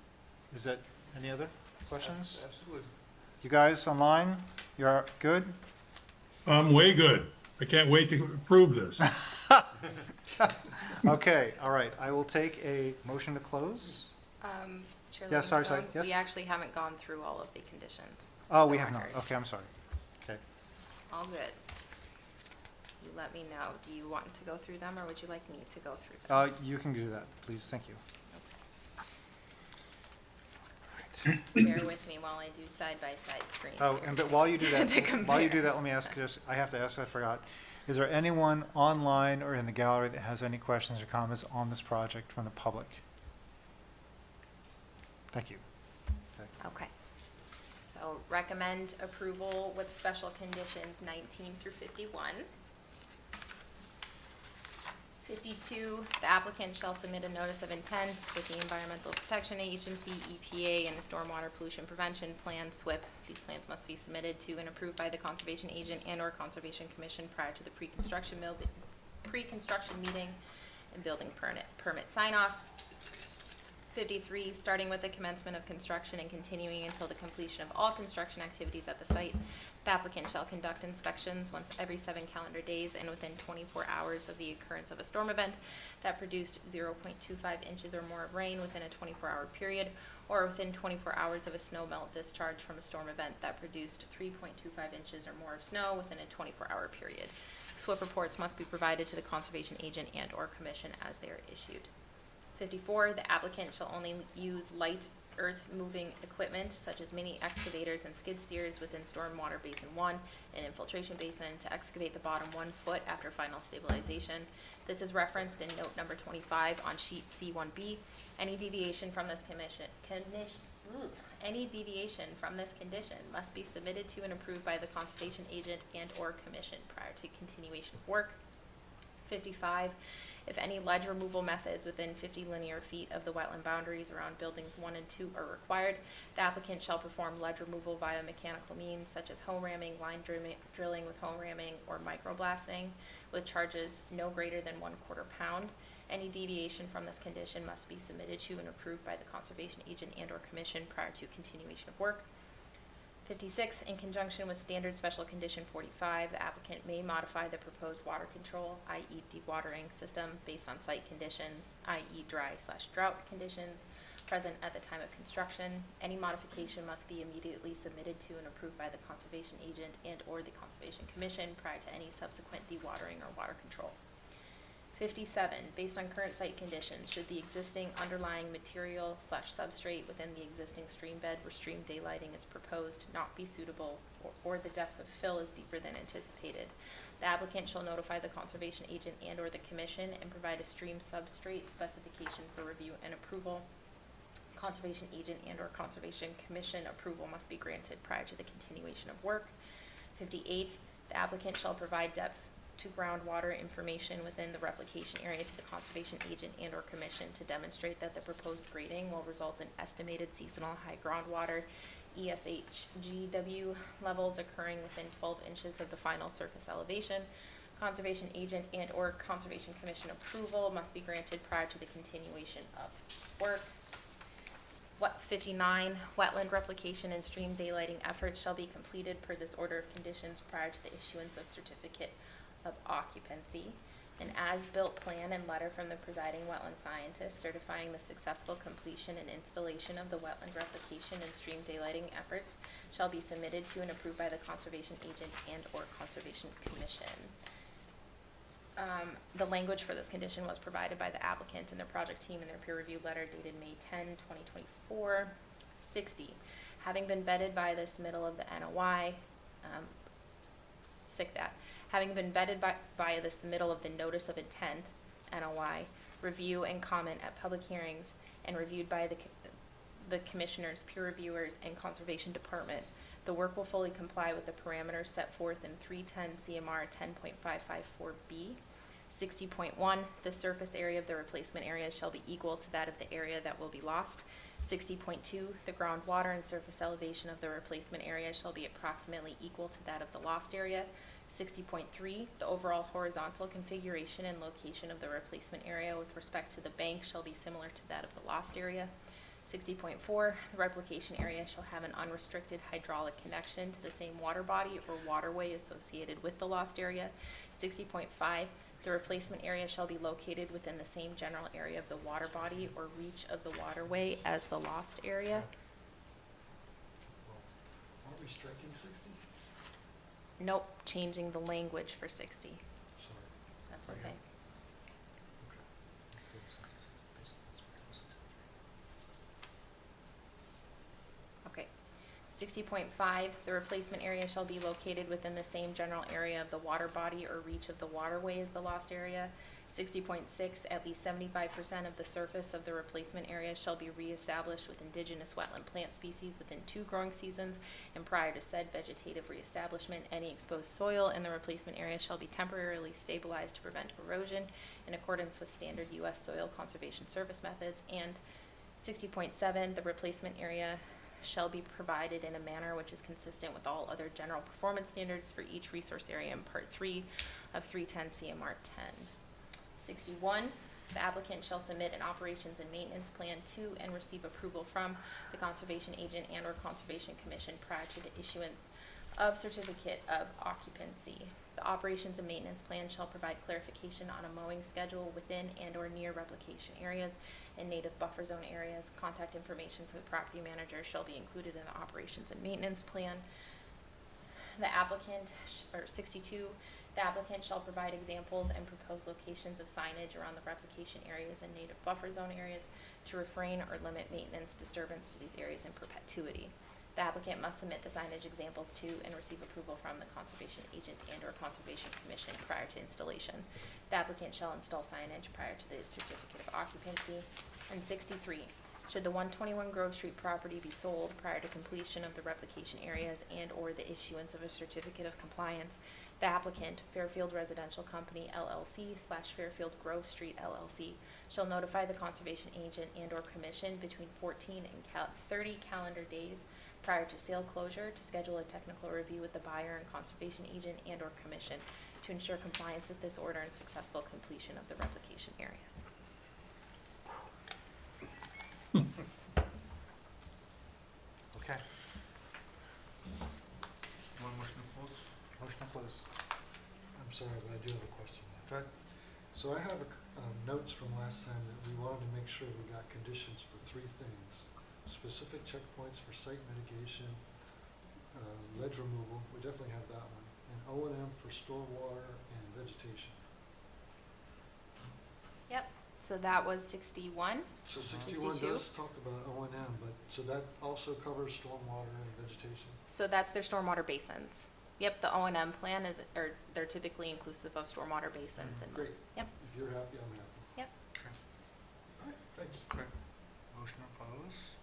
Is that, any other questions? Absolutely. You guys online, you're good? I'm way good. I can't wait to approve this. Okay, all right. I will take a motion to close. Chair Yeah, sorry, Livingstone, yes? we actually haven't gone through all of the conditions. Oh, for we the have not. record. Okay, I'm sorry. Okay. All good. You let me know. Do you want to go through them, or would you like me to go through them? You can do that, please. Thank you. Bear with me while I do side-by-side screens. Oh, here and but to- while you do that, to while you do compare. that, let me ask just, I have to ask, I forgot. Is there anyone online or in the gallery that has any questions or comments on this project from the public? Thank you. Okay. So recommend approval with special conditions 19 through 51. 52, the applicant shall submit a notice of intent with the Environmental Protection Agency, EPA, and the Stormwater Pollution Prevention Plan, SWIP. These plans must be submitted to and approved by the Conservation Agent and/or Conservation Commission prior to the pre-construction meeting and building permit sign-off. 53, starting with the commencement of construction and continuing until the completion of all construction activities at the site. The applicant shall conduct inspections once every 7 calendar days and within 24 hours of the occurrence of a storm event that produced 0.25 inches or more of rain within a 24-hour period, or within 24 hours of a snow melt discharge from a storm event that produced 3.25 inches or more of snow within a 24-hour period. SWIP reports must be provided to the conservation agent and/or commission as they are issued. 54, the applicant shall only use light earth-moving equipment such as mini excavators and skid steers within Stormwater Basin 1 and Infiltration Basin to excavate the bottom 1 foot after final stabilization. This is referenced in note number 25 on sheet C1B. Any deviation from this Any deviation from this condition must be submitted to and approved by the conservation agent and/or commission prior to continuation of work. 55, if any ledge removal methods within 50 linear feet of the wetland boundaries around buildings 1 and 2 are required, the applicant shall perform ledge removal via mechanical means such as home ramming, line drilling with home ramming, or microblasting, with charges no greater than 1/4 pound. Any deviation from this condition must be submitted to and approved by the conservation agent and/or commission prior to continuation of work. 56, in conjunction with standard special condition 45, the applicant may modify the proposed water control, i.e. dewatering system, based on site conditions, i.e. dry/drought conditions, present at the time of construction. Any modification must be immediately submitted to and approved by the conservation agent and/or the conservation commission prior to any subsequent dewatering or water control. 57, based on current site conditions, should the existing underlying material/substrate within the existing stream bed where stream daylighting is proposed not be suitable, or the depth of fill is deeper than anticipated, the applicant shall notify the conservation agent and/or the commission and provide a stream substrate specification for review and approval. Conservation agent and/or conservation commission approval must be granted prior to the continuation of work. 58, the applicant shall provide depth to groundwater information within the replication area to the conservation agent and/or commission to demonstrate that the proposed grading will result in estimated seasonal high groundwater ESHGW levels occurring within 12 inches of the final surface elevation. Conservation agent and/or conservation commission approval must be granted prior to the continuation of work. 59, wetland replication and stream daylighting efforts shall be completed per this order of conditions prior to the issuance of certificate of occupancy. An as-built plan and letter from the presiding wetland scientist certifying the successful completion and installation of the wetland replication and stream daylighting efforts shall be submitted to and approved by the conservation agent and/or conservation commission. The language for this condition was provided by the applicant and their project team in their peer review letter dated May 10, 2024. 60, having been vetted by the submittal of the NOI, having been vetted by the submittal of the notice of intent, NOI, review and comment at public hearings, and reviewed by the commissioners, peer reviewers, and conservation department, the work will fully comply with the parameters set forth in 310 CMR 10.554B. 60.1, the surface area of the replacement areas shall be equal to that of the area that will be lost. 60.2, the groundwater and surface elevation of the replacement area shall be approximately equal to that of the lost area. 60.3, the overall horizontal configuration and location of the replacement area with respect to the bank shall be similar to that of the lost area. 60.4, the replication area shall have an unrestricted hydraulic connection to the same water body or waterway associated with the lost area. 60.5, the replacement area shall be located within the same general area of the water body or reach of the waterway as the lost area. Well, aren't we striking 60? Nope, changing the language for 60. Sorry. That's Right here. okay. Okay. Let's go 60, 60, let's become 63. Okay. 60.5, the replacement area shall be located within the same general area of the water body or reach of the waterway as the lost area. 60.6, at least 75% of the surface of the replacement area shall be reestablished with indigenous wetland plant species within 2 growing seasons, and prior to said vegetative reestablishment, any exposed soil in the replacement area shall be temporarily stabilized to prevent erosion in accordance with standard U.S. Soil Conservation Service methods. And 60.7, the replacement area shall be provided in a manner which is consistent with all other general performance standards for each resource area in Part 3 of 310 CMR 10. 61, the applicant shall submit an operations and maintenance plan to and receive approval from the conservation agent and or conservation commission prior to the issuance of certificate of occupancy. The operations and maintenance plan shall provide clarification on a mowing schedule within and or near replication areas and native buffer zone areas. Contact information for the property manager shall be included in the operations and maintenance plan. The applicant, 62, the applicant shall provide examples and proposed locations of signage around the replication areas and native buffer zone areas to refrain or limit maintenance disturbance to these areas in perpetuity. The applicant must submit the signage examples to and receive approval from the conservation agent and or conservation commission prior to installation. The applicant shall install signage prior to the certificate of occupancy. And 63, Should the 121 Grove Street property be sold prior to completion of the replication areas and/or the issuance of a certificate of compliance, the applicant, Fairfield Residential Company LLC / Fairfield Grove Street LLC, shall notify the conservation agent and/or commission between 14 and 30 calendar days prior to sale closure to schedule a technical review with the buyer and conservation agent and/or commission to ensure compliance with this order and successful completion of the replication areas. Okay. One motion to close? Motion to close. I'm sorry, but I do have a question now. Go ahead. So I have notes from last time that we wanted to make sure we got conditions for three things. Specific checkpoints for site mitigation, ledge removal, we definitely have that one, and O&M for stormwater and vegetation. Yep, so that was 61. So 61 62? does talk about O&M, but, so that also covers stormwater and vegetation? So that's their stormwater basins. Yep, the O&M plan is, or they're typically inclusive of stormwater basins and. Great. Yep, If you're happy, I'm happy. yep. Okay. All right, thanks. Okay. Motion to close?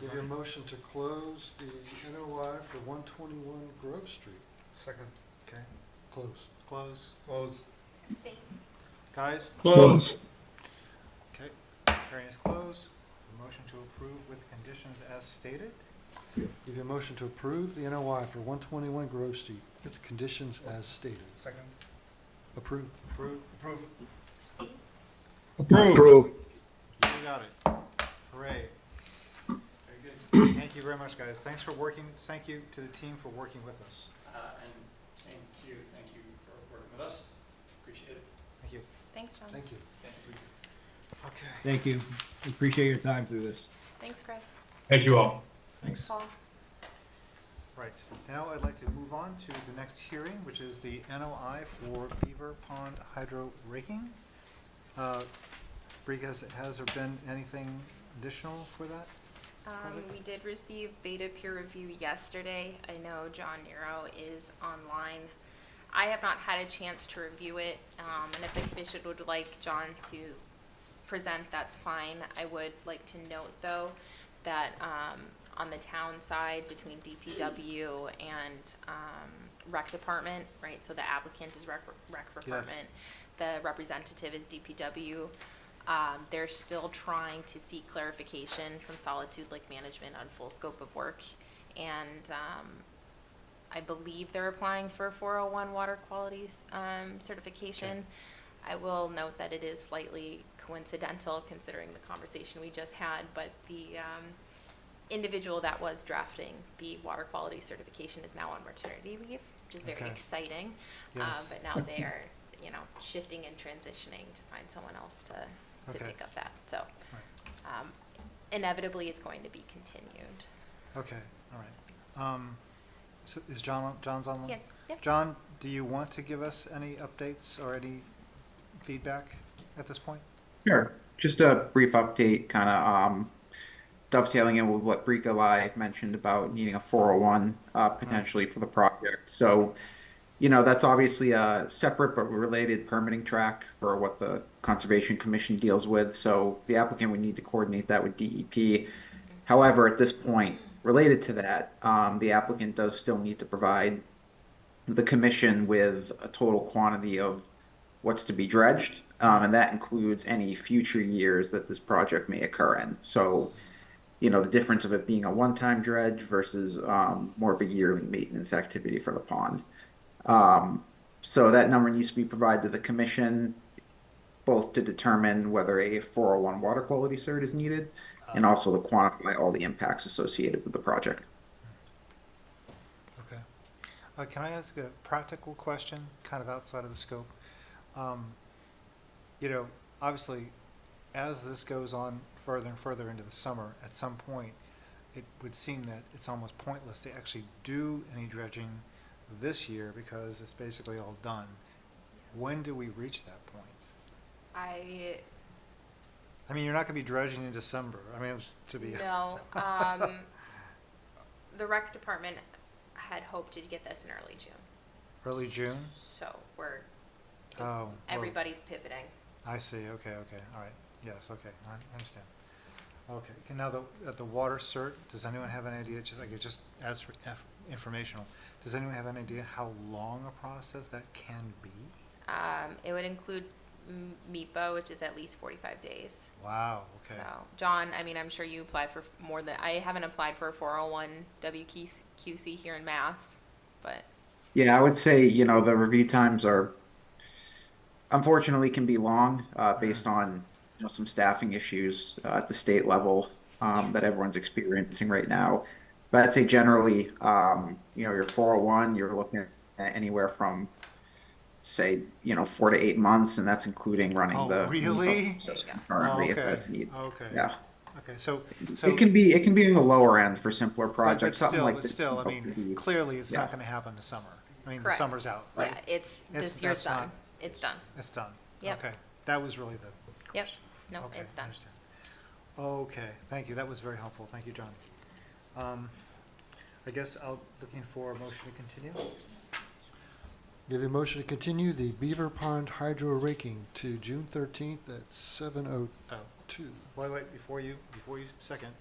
Give you a motion to close the NOI for 121 Grove Street. Second. Okay. Close. Close? Close. Abstain. Guys? Close. Okay. Hearing is closed. The motion to approve with conditions as stated? Give you a motion to approve the NOI for 121 Grove Street with conditions as stated. Second. Approved. Approve? Approve. Abstain. Approve. You got it. Hooray. Very good. Thank you very much, guys. Thank you to the team for working with us. And same to you, thank you for working with us, appreciate it. Thank you. Thanks, John. Thank you. Okay. Thank you. We appreciate your time through this. Thanks, Chris. Thank you all. Thanks, Paul. Right. Now I'd like to move on to the next hearing, which is the NOI for Beaver Pond Hydro Raking. Bree, has there been anything additional for that? We did receive beta peer review yesterday. I know John Nero is online. I have not had a chance to review it, and if the commission would like John to present, that's fine. I would like to note, though, that on the town side, between DPW and rec department, right, so the applicant is rec department, the representative is DPW. They're still trying to seek clarification from Solitude Lake Management on full scope of work, and I believe they're applying for 401 water quality certification. Okay. I will note that it is slightly coincidental considering the conversation we just had, but the individual that was drafting the water quality certification is now on maternity leave, which is very exciting. Yes. But now they are, shifting and transitioning to find someone else to pick up that. So inevitably it's going to be continued. Okay, all right. So is John's on? Yes. Yep. John, do you want to give us any updates or any feedback at this point? Sure. Just a brief update, kind of dovetailing in with what Brika Lai mentioned about needing a 401 potentially for the project. So, that's obviously a separate but related permitting track for what the Conservation Commission deals with. So the applicant would need to coordinate that with DEP. However, at this point, related to that, the applicant does still need to provide the commission with a total quantity of what's to be dredged, and that includes any future years that this project may occur in. So, the difference of it being a one-time dredge versus more of a yearly maintenance activity for the pond. So that number needs to be provided to the commission, both to determine whether a 401 water quality cert is needed, and also to quantify all the impacts associated with the project. Okay. Can I ask a practical question, kind of outside of the scope? Obviously, as this goes on further and further into the summer, at some point, it would seem that it's almost pointless to actually do any dredging this year because it's basically all done. When do we reach that point? I mean, you're not going to be dredging in December. I mean, it's to be. No. The rec department had hoped to get this in early June. Early June? So Oh. everybody's pivoting. I see. Okay. All right. Yes. Okay. I understand. Okay, and now the water cert, does anyone have an idea, just as for informational, does anyone have an idea how long a process that can be? It would include MIPA, which is at least 45 days. Wow, okay. So, John, I mean, I'm sure you applied for more than, I haven't applied for a 401 WQC here in Mass, but Yeah, I would say, you know, the review times are unfortunately can be long, based on, you know, some staffing issues at the state level that everyone's experiencing right now. But I'd say generally, you know, your 401, you're looking at anywhere from, say, you know, 4 to 8 months, and that's including running Oh, the really? system currently, if Okay, that's needed. okay. Yeah, Okay, so, it can be in the lower end for simpler projects, something like but this. still, I would be- mean, clearly it's not Yeah. gonna happen this summer. I mean, the Correct. summer's out, yeah, right? this year's that's not- done. It's done. It's done. Yep. Okay, that was really the Yep. question. No, Okay, it's done. understand. Okay, thank you, that was very helpful, thank you, John. I guess looking for a motion to continue? We have a motion to continue the Beaver Pond hydro raking to June 13th at 7:02. Wait, before you second,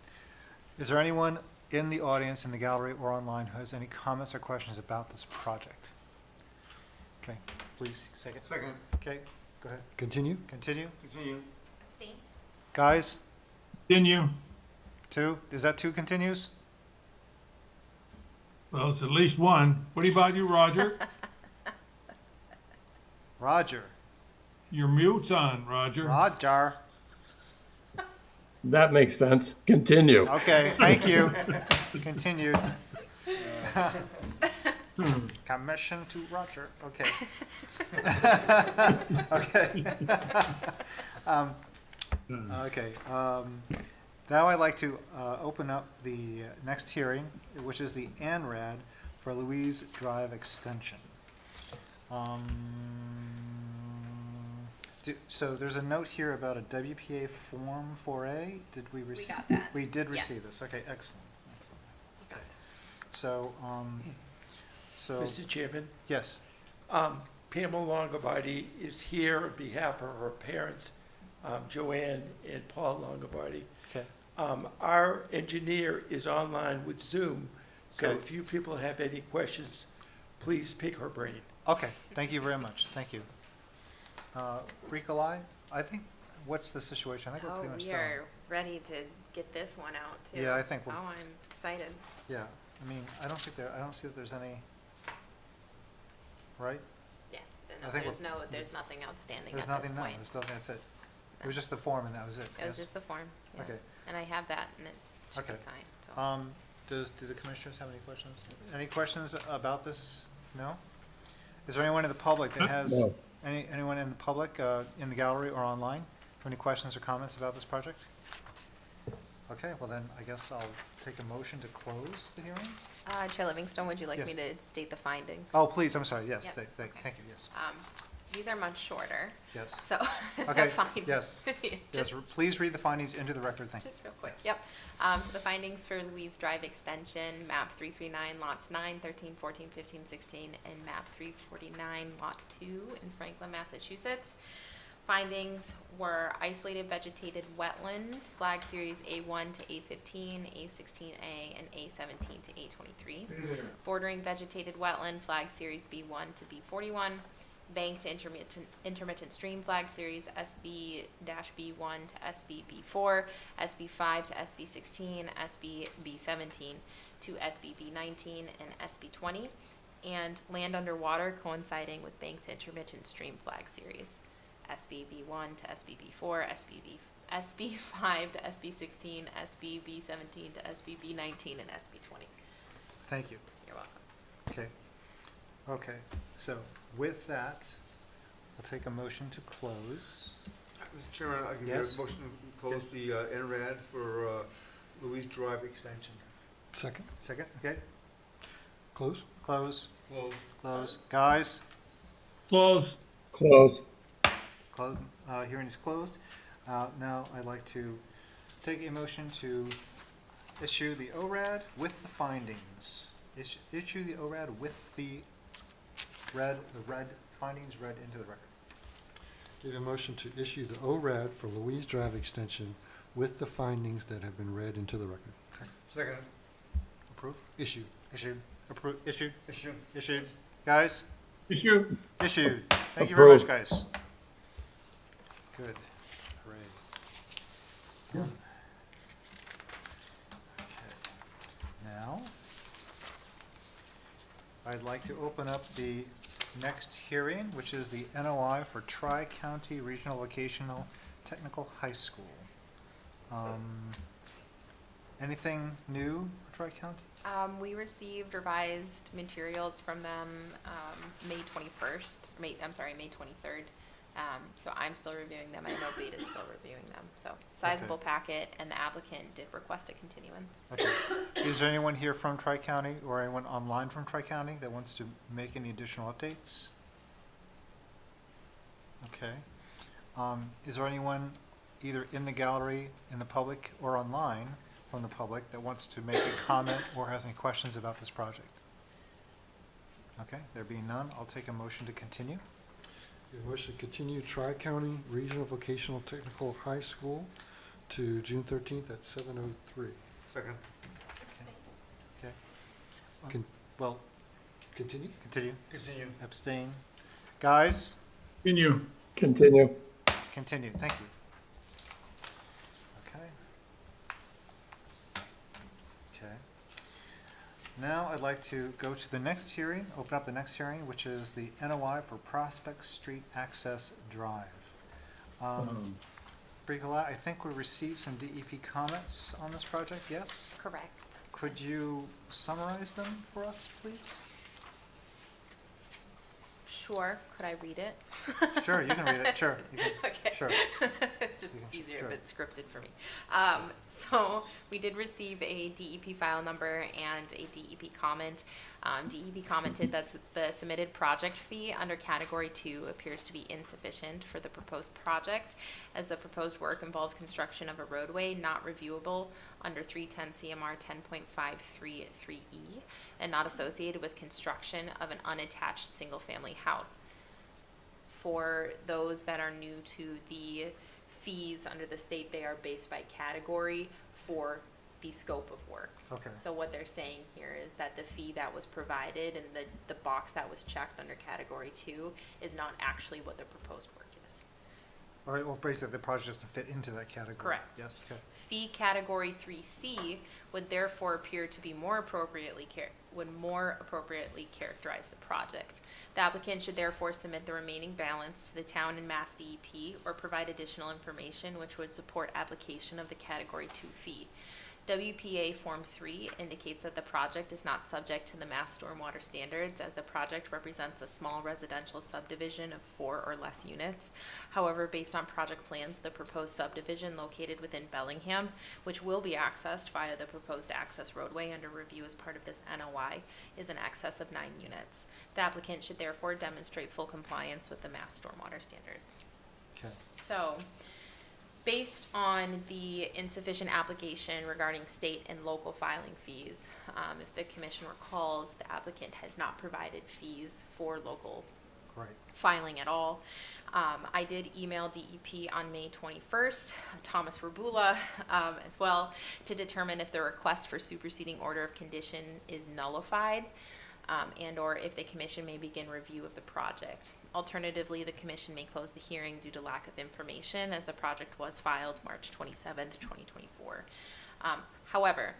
is there anyone in the audience, in the gallery or online who has any comments or questions about this project? Okay, please, second. Second. Okay, go ahead, Continue? continue. Continue. Abstain? Guys, Continue. is that two continues? Well, it's at least one. What about you, Roger? Roger. Your mute's on, Roger. Roger. That makes sense. Continue. Okay, thank you. Continued. Commission to Roger, okay. Okay. Okay, now I'd like to open up the next hearing, which is the ANRAD for Louise Drive Extension. So there's a note here about a WPA Form 4A. Did we receive? got that. We did receive Yes. this. Okay, excellent. Okay. So, Mr. Chairman, yes, Pamela Longobardi is here on behalf of her parents, Joanne and Paul Longobardi. okay. Our engineer is online with Zoom, so Okay. if you people have any questions, please pick her brain. Okay, thank you very much. Thank you. Bricolai, I think, what's the situation? I think we're Oh, pretty much we done. are ready to get this one out too. Yeah, I think we'll- Oh, I'm excited. Yeah, I mean, I don't see that there's any, right? Yeah, I think there's nothing outstanding There's at this nothing, no, point. there's nothing, that's it. It was just the form and that was it, It was yes? just the form, yeah. Okay. And I have that and it should be Okay. signed, so. Do the commissioners have any questions? Any questions about this? No? Is there anyone in the public that has, No. anyone in the public, in the gallery or online, have any questions or comments about this project? Okay, well then, I guess I'll take a motion to close the hearing. Chair Livingstone, would you like Yes. me to state the findings? Oh, please, I'm sorry, yes, Yep, okay. thank you, yes, These are much shorter, yes. so. Okay, fine. yes. Yes, Just please read the findings into the record, thank you. Just real quick, Yes. yep. So the findings for Louise Drive Extension, map 339, lots 9, 13, 14, 15, 16, and map 349, lot 2 in Franklin, Massachusetts. Findings were isolated vegetated wetland, flag series A1 to A15, A16A, and A17 to A23. Bordering vegetated wetland, flag series B1 to B41. Banked intermittent stream flag series SB-B1 to SB-B4, SB5 to SB16, SB-B17 to SB-B19, and SB20, and land underwater coinciding with banked intermittent stream flag series SB-B1 to SB-B4, SB5 to SB16, SB-B17 to SB-B19, and SB20. Thank you. You're welcome. Okay. Okay, so with that, I'll take a motion to close. Mr. Chairman, I can Yes. get a motion to close the NRAD for Louise Drive Extension. Second? Second, okay, Close? close, Close. close. Guys, Close. Close. close, hearing is closed. Now I'd like to take a motion to issue the ORAD with the findings. Issue the ORAD with the red findings read into the record. Give a motion to issue the ORAD for Louise Drive Extension with the findings that have been read into the record. Second. Approve? Issue. Issued. Approved. Issued. Issue. Issued. Guys? Issue. Issued. Thank you very much, Approved. guys. Good. Great. Done. Okay. Now, I'd like to open up the next hearing, which is the NOI for Tri-County Regional Vocational Technical High School. Anything new for Tri-County? We received revised materials from them, May 21st, May 23rd. So I'm still reviewing them. I know Beta's still reviewing them. So sizable packet, and the applicant did request a continuance. Okay. Is there anyone here from Tri-County or anyone online from Tri-County that wants to make any additional updates? Okay. Is there anyone either in the gallery, in the public, or online from the public that wants to make a comment or has any questions about this project? Okay, there being none, I'll take a motion to continue. Your motion to continue Tri-County Regional Vocational Technical High School to June 13th at 7:03. Second. Okay. Con- Well, Continue? continue. Continue. Abstain. Guys, Continue. Continue. continue. Thank you. Okay. Okay. Now I'd like to go to the next hearing, open up the next hearing, which is the NOI for Prospect Street Access Drive. Bricola, I think we received some DEP comments on this project, yes? Correct. Could you summarize them for us, please? Sure. Could I read it? Sure, you can read it, sure. You can, Okay. Sure. Just You can- easier sure. if it's scripted for me. So we did receive a DEP file number and a DEP comment. DEP commented that the submitted project fee under category 2 appears to be insufficient for the proposed project, as the proposed work involves construction of a roadway not reviewable under 310 CMR 10.533E and not associated with construction of an unattached single-family house. For those that are new to the fees under the state, they are based by category for the scope of work. Okay. So what they're saying here is that the fee that was provided and the box that was checked under category 2 is not actually what the proposed work is. All right, well, basically, the project doesn't fit into that category. Correct. Yes, okay. Fee category 3C would therefore appear to be more appropriately characterize the project. The applicant should therefore submit the remaining balance to the town and Mass DEP or provide additional information which would support application of the category 2 fee. WPA Form 3 indicates that the project is not subject to the Mass Stormwater Standards, as the project represents a small residential subdivision of 4 or less units. However, based on project plans, the proposed subdivision located within Bellingham, which will be accessed via the proposed access roadway under review as part of this NOI, is in excess of 9 units. The applicant should therefore demonstrate full compliance with the Mass Stormwater Standards. Okay. So, based on the insufficient application regarding state and local filing fees, if the commission recalls, the applicant has not provided fees for local Right. filing at all. I did email DEP on May 21st, Thomas Rabula, as well, to determine if the request for superseding order of condition is nullified, and or if the commission may begin review of the project. Alternatively, the commission may close the hearing due to lack of information, as the project was filed March 27th, 2024. However,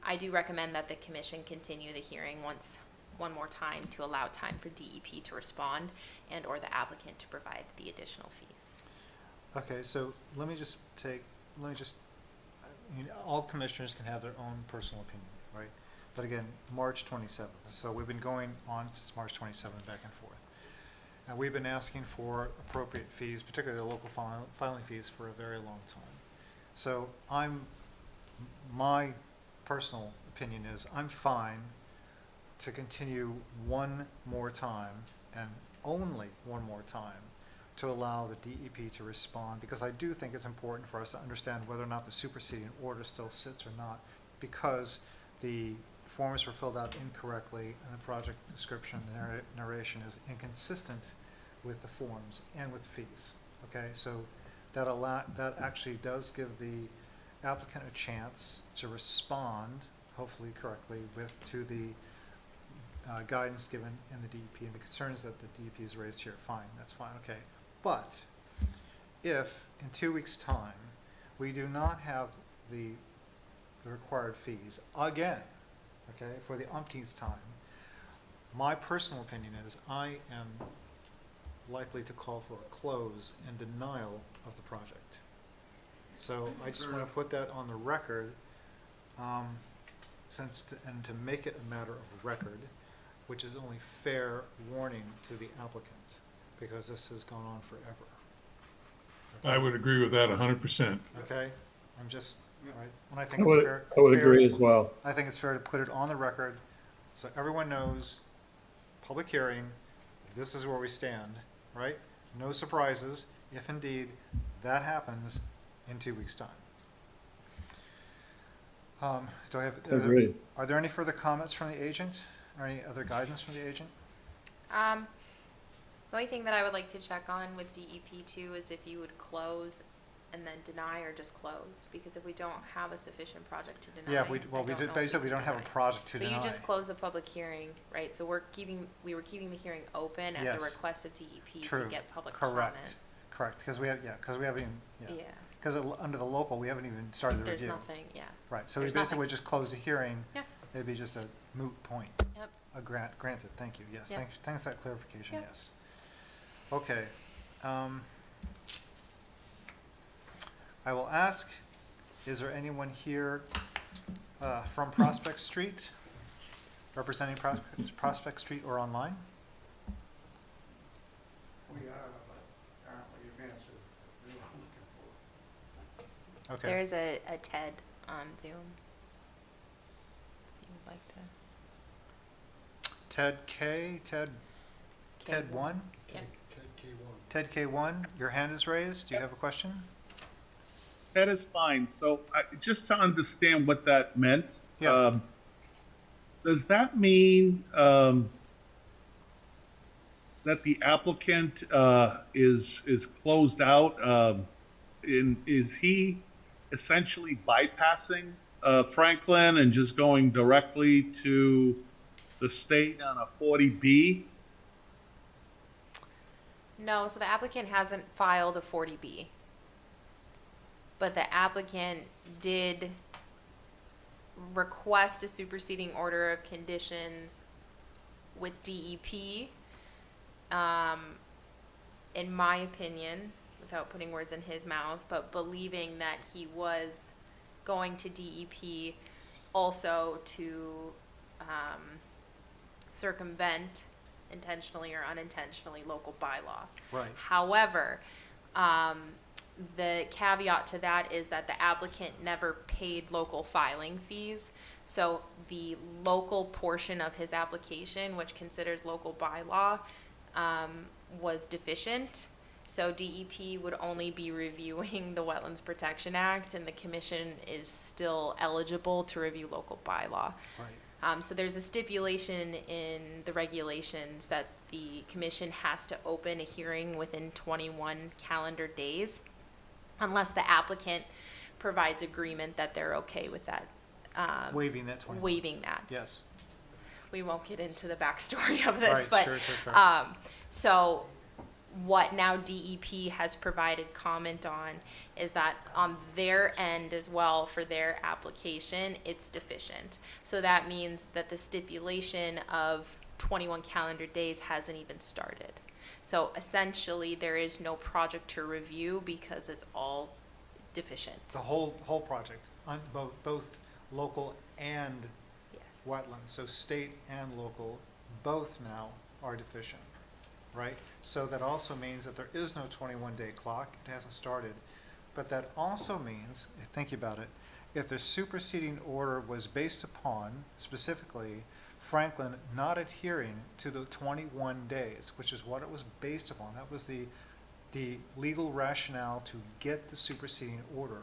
I do recommend that the commission continue the hearing one more time to allow time for DEP to respond and or the applicant to provide the additional fees. Okay, so let me just, all commissioners can have their own personal opinion, right? But again, March 27th, so we've been going on since March 27th, back and forth. And we've been asking for appropriate fees, particularly the local filing fees, for a very long time. So my personal opinion is I'm fine to continue one more time, and only one more time, to allow the DEP to respond, because I do think it's important for us to understand whether or not the superseding order still sits or not, because the forms were filled out incorrectly and the project description and narration is inconsistent with the forms and with the fees. Okay, so that actually does give the applicant a chance to respond, hopefully correctly, to the guidance given in the DEP and the concerns that the DEP has raised here. Fine, that's fine, okay. But if in 2 weeks' time, we do not have the required fees again, okay, for the umpteenth time, my personal opinion is I am likely to call for a close and denial of the project. So I just want to put that on the record, and to make it a matter of record, which is only fair warning to the applicant, because this has gone on forever. I would agree with that 100%. Okay, I'm just, all right, and I I think it's would, fair. I would fair agree to- as well. I think it's fair to put it on the record, so everyone knows, public hearing, this is where we stand, right? No surprises, if indeed that happens in 2 weeks' time. Do I have, Agreed. are there any further comments from the agent, or any other guidance from the agent? The only thing that I would like to check on with DEP too is if you would close and then deny or just close, because if we don't have a sufficient project to deny. Yeah, we I don't know if basically can don't have a deny. project to But deny. you just closed the public hearing, right? So we were keeping the hearing open at Yes. the request of DEP to True. get public comment. Correct, because we haven't even, Yeah, because under the local, we haven't even started the there's review. nothing, yeah. Right, so we There's basically nothing. would just close the hearing. Yeah. It'd be just a moot point. Yep. Granted, thank you, yes, Yep. thanks for that clarification, Yep. yes. Okay. I will ask, is there anyone here from Prospect Street, representing Prospect Street or online? We are, but apparently you've answered what we were looking for. Okay, There's a TED on Zoom. If you would like to. Ted K, Ted K1. 1? Yep. Ted K1. Ted K1, your hand is raised, do you have a question? That is fine. So just to understand what that meant. Yeah. Does that mean that the applicant is closed out? Is he essentially bypassing Franklin and just going directly to the state on a 40B? No, so the applicant hasn't filed a 40B. But the applicant did request a superseding order of conditions with DEP. In my opinion, without putting words in his mouth, but believing that he was going to DEP also to circumvent intentionally or unintentionally local bylaw. Right. However, the caveat to that is that the applicant never paid local filing fees. So the local portion of his application, which considers local bylaw, was deficient. So DEP would only be reviewing the Wetlands Protection Act, and the commission is still eligible to review local bylaw. Right. So there's a stipulation in the regulations that the commission has to open a hearing within 21 calendar days, unless the applicant provides agreement that they're okay with that. Waiving that 20. Waiving that. Yes. We won't get into the backstory of this, Right, but sure. so what now DEP has provided comment on is that on their end as well for their application, it's deficient. So that means that the stipulation of 21 calendar days hasn't even started. So essentially, there is no project to review because it's all deficient. The whole project, on both local and Yes. wetlands, so state and local, both now are deficient, right? So that also means that there is no 21-day clock, it hasn't started. But that also means, think about it, if the superseding order was based upon, specifically, Franklin not adhering to the 21 days, which is what it was based upon, that was the legal rationale to get the superseding order.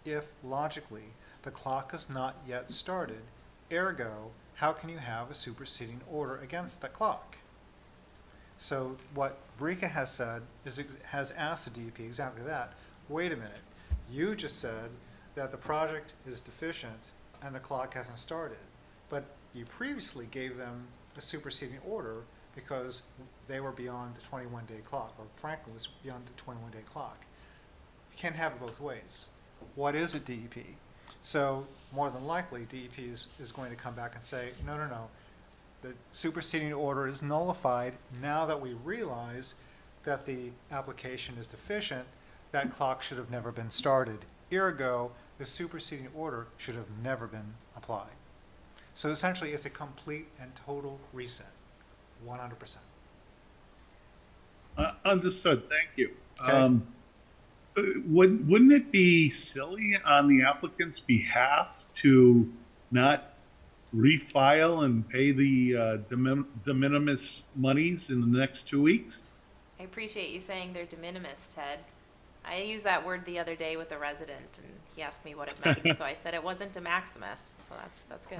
If, logically, the clock has not yet started, ergo, how can you have a superseding order against the clock? So what Brika has said has asked the DEP exactly that. Wait a minute, you just said that the project is deficient and the clock hasn't started. But you previously gave them a superseding order because they were beyond the 21-day clock, or frankly, was beyond the 21-day clock. You can't have it both ways. What is a DEP? So more than likely, DEP is going to come back and say, no, no, no, the superseding order is nullified now that we realize that the application is deficient. That clock should have never been started. Ergo, the superseding order should have never been applied. So essentially, it's a complete and total reset, 100%. Understood, thank you. Okay. Wouldn't it be silly on the applicant's behalf to not refile and pay the de minimis monies in the next 2 weeks? I appreciate you saying they're de minimis, Ted. I used that word the other day with a resident, and he asked me what it meant, so I said it wasn't de maximis, so that's good.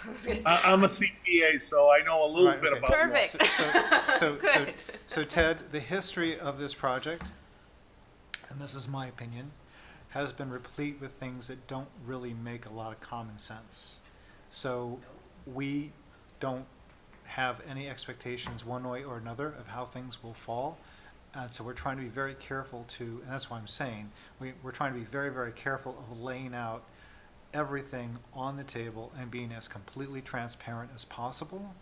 That's good. I'm a CPA, so I know a little Right, bit okay. about law. Perfect. So Ted, the history of this project, and this is my opinion, has been replete with things that don't really make a lot of common sense. So we don't have any expectations one way or another of how things will fall. And so we're trying to be very careful to, and that's why I'm saying, we're trying to be very, very careful of laying out everything on the table and being as completely transparent as possible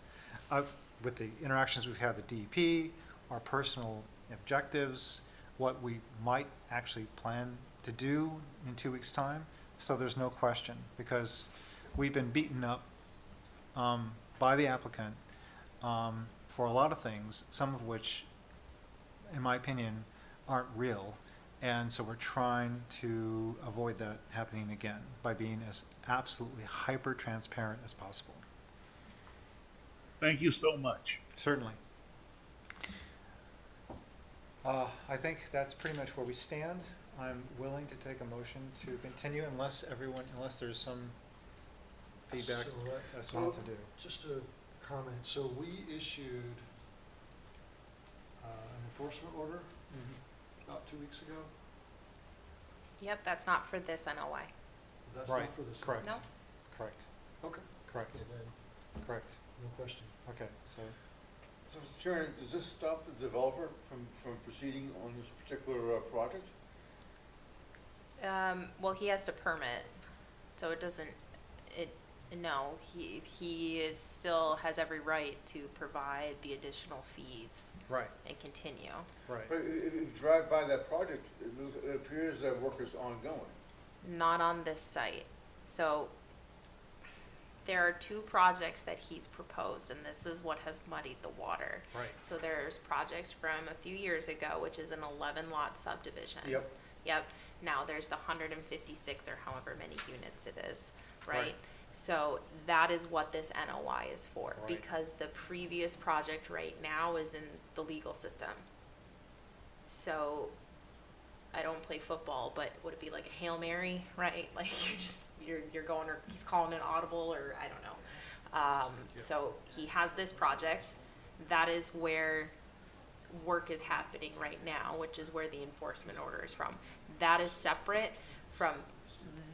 with the interactions we've had with DEP, our personal objectives, what we might actually plan to do in 2 weeks' time. So there's no question, because we've been beaten up by the applicant for a lot of things, some of which, in my opinion, aren't real. And so we're trying to avoid that happening again by being as absolutely hyper-transparent as possible. Thank you so much. Certainly. I think that's pretty much where we stand. I'm willing to take a motion to continue unless there's some feedback So, as to what to do. Just a comment. So we issued an enforcement order about 2 weeks ago. Yep, that's not for this NOI. That's Right, not for this. correct. No? Correct, Okay. correct, Okay, then, correct. no question. Okay, so, So, Mr. Chairman, does this stop the developer from proceeding on this particular project? Well, he has to permit, so it doesn't, no, he is still has every right to provide the additional fees right, and continue. right. But if you drive by that project, it appears that work is ongoing. Not on this site. So there are two projects that he's proposed, and this is what has muddied the water. Right. So there's projects from a few years ago, which is an 11-lot subdivision. Yep. Yep. Now there's the 156 or however many units it is, right? Right. So that is what this NOI is for, Right. because the previous project right now is in the legal system. So I don't play football, but would it be like a Hail Mary, right? Like you're going, or he's calling an audible, or I don't know. So he has this project. That is where work is happening right now, which is where the enforcement order is from. That is separate from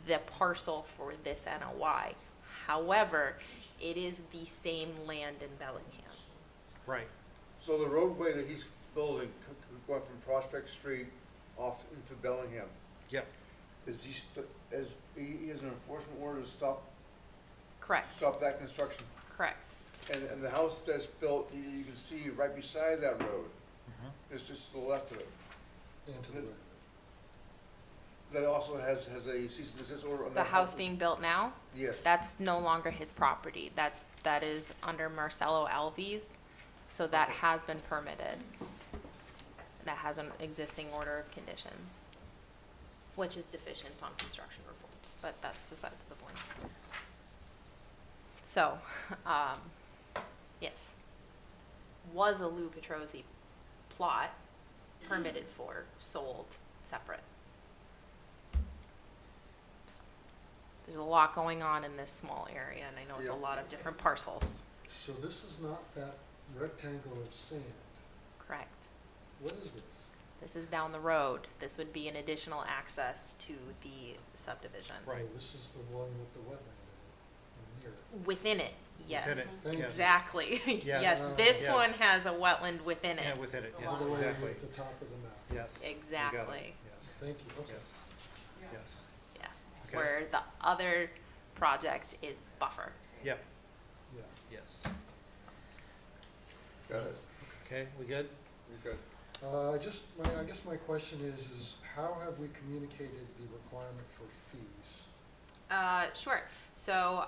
the parcel for this NOI. However, it is the same land in Bellingham. Right. So the roadway that he's building, going from Prospect Street off into Bellingham, Yep. is he has an enforcement order to stop Correct, that construction? correct. And the house that's built, you can see right beside that road, Mhm. it's just to the left of it. And to the right. That also has a cease and desist order on The that house being built now, Yes. that's no longer his property. That is under Marcelo Alves, so that has been permitted. That has an existing order of conditions, which is deficient on construction reports, but that's besides the point. So, yes, was a Lou Petrosi plot, permitted for, sold, separate. There's a lot going on in this small area, and I know it's a Yeah. lot of different parcels. So this is not that rectangle of sand. Correct. What is this? This is down the road. This would be an additional access to the subdivision. Right, this is the one with the wetland in it, near it. Within it, yes. Within it, Thank you. yes. Exactly. Yes. Yes, this Yes. one has a wetland within Yeah, it. within it, All yes, the way exactly. at the top of the map. Yes. you got it. Exactly. Yes, Thank you, okay. yes, yes. Yes. Okay. Where the other project is buffer. Yep, Yeah. yes. Got it. Okay, we good? You're good. I guess my question is how have we communicated the requirement for fees? Sure. So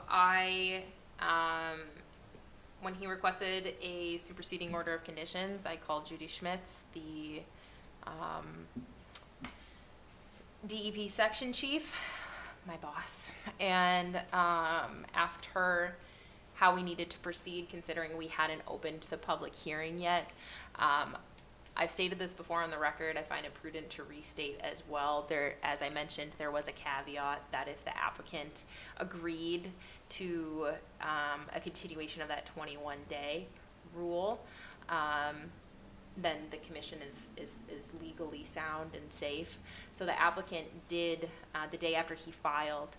when he requested a superseding order of conditions, I called Judy Schmitz, the, DEP section chief, my boss, and, asked her how we needed to proceed considering we hadn't opened the public hearing yet. I've stated this before on the record. I find it prudent to restate as well. There, as I mentioned, there was a caveat that if the applicant agreed to a continuation of that 21-day rule, then the commission is legally sound and safe. So the applicant did, the day after he filed,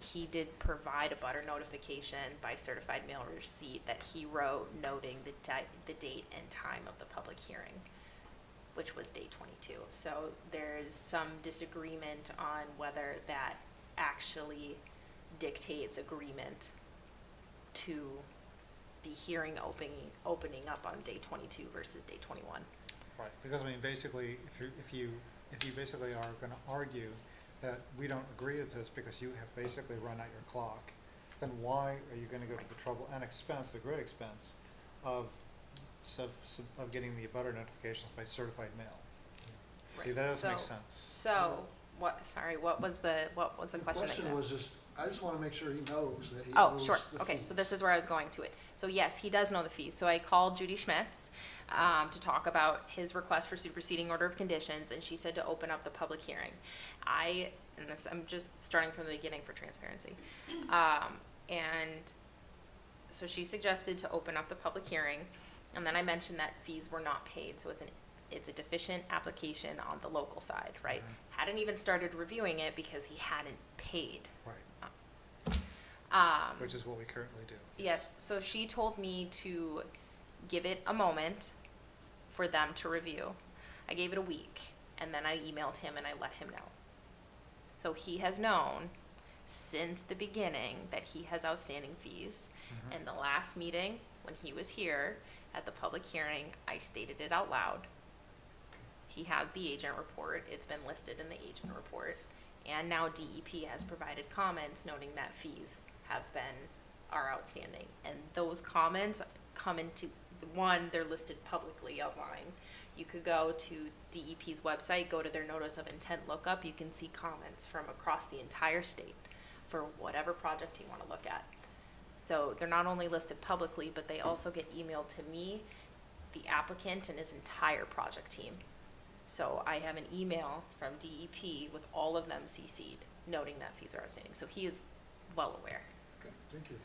he did provide a butter notification by certified mail receipt that he wrote noting the date and time of the public hearing, which was day 22. So there's some disagreement on whether that actually dictates agreement to the hearing opening up on day 22 versus day 21. Right, because I mean, basically, if you basically are gonna argue that we don't agree with this because you have basically run out your clock, then why are you gonna go to the trouble and expense, the great expense, of getting the abutter notifications by certified mail? See, Right. that doesn't make So- sense. So, what was the question that you question had? was just, I just wanna make sure he knows that he Oh, owes sure. the Okay, fees. so this is where I was going to it. So yes, he does know the fees. So I called Judy Schmitz to talk about his request for superseding order of conditions, and she said to open up the public hearing. I'm just starting from the beginning for transparency. And so she suggested to open up the public hearing, and then I mentioned that fees were not paid, so it's a deficient application on the local side, right? Hadn't even started reviewing it because he hadn't paid. Right, which is what we currently do. Yes, so she told me to give it a moment for them to review. I gave it a week, and then I emailed him and I let him know. So he has known since the beginning that he has outstanding fees. And the last meeting, when he was here at the public hearing, I stated it out loud. He has the agent report, it's been listed in the agent report. And now DEP has provided comments noting that fees are outstanding. And those comments come into, one, they're listed publicly online. You could go to DEP's website, go to their notice of intent lookup, you can see comments from across the entire state for whatever project you wanna look at. So they're not only listed publicly, but they also get emailed to me, the applicant, and his entire project team. So I have an email from DEP with all of them CC'd, noting that fees are outstanding. So he is well aware. Okay, thank you.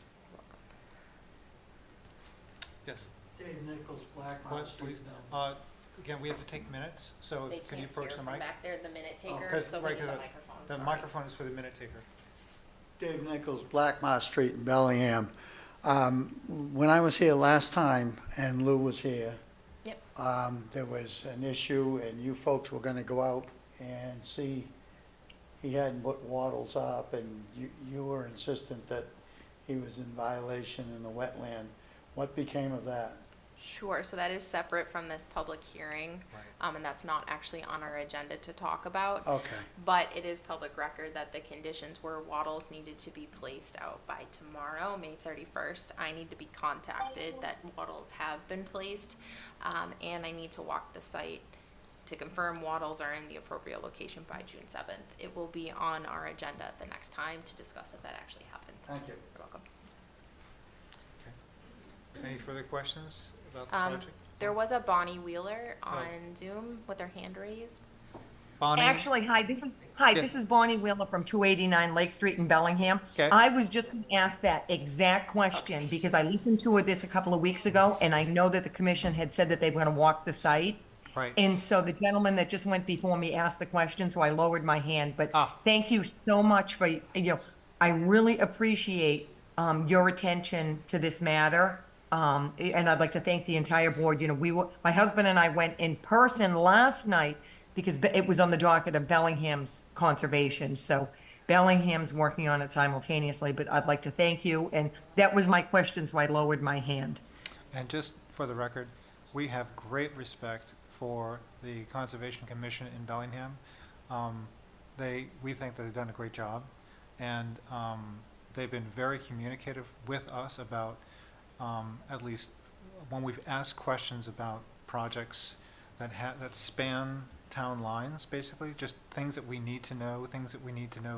Yes. Dave Nichols, Blackmont What, Street. please? Again, we have to take minutes, so They can you can't approach hear the from mic? back there, the minute Oh, taker, 'cause- so we right, need 'cause the the- microphone. The sorry. microphone is for the minute taker. Dave Nichols, Blackmont Street in Bellingham. When I was here last time and Lou was here, Yep. there was an issue and you folks were gonna go out and see he hadn't put wattles up and you were insistent that he was in violation in the wetland. What became of that? Sure, so that is separate from this public hearing, Right. and that's not actually on our agenda to talk about. Okay, But it is public record that the conditions were wattles needed to be placed out by tomorrow, May 31st. I need to be contacted that wattles have been placed, and I need to walk the site to confirm wattles are in the appropriate location by June 7th. It will be on our agenda the next time to discuss if that actually happened. thank you. You're welcome. Any further questions about the Um, project? There was a Bonnie Wheeler on Zoom with her hand raised. Bonnie? Actually, hi, this is Bonnie Wheeler from 289 Lake Street in Bellingham. Okay. I was just going to ask that exact question because I listened to this a couple of weeks ago and I know that the commission had said that they were going to walk the site. Right. And so the gentleman that just went before me asked the question, so I lowered my hand. But Ah. thank you so much for, I really appreciate your attention to this matter. And I'd like to thank the entire board. My husband and I went in person last night because it was on the docket of Bellingham's conservation. So Bellingham's working on it simultaneously, but I'd like to thank you. And that was my question, so I lowered my hand. And just for the record, we have great respect for the Conservation Commission in Bellingham. We think that they've done a great job, and they've been very communicative with us about, at least when we've asked questions about projects that span town lines, basically, just things that we need to know,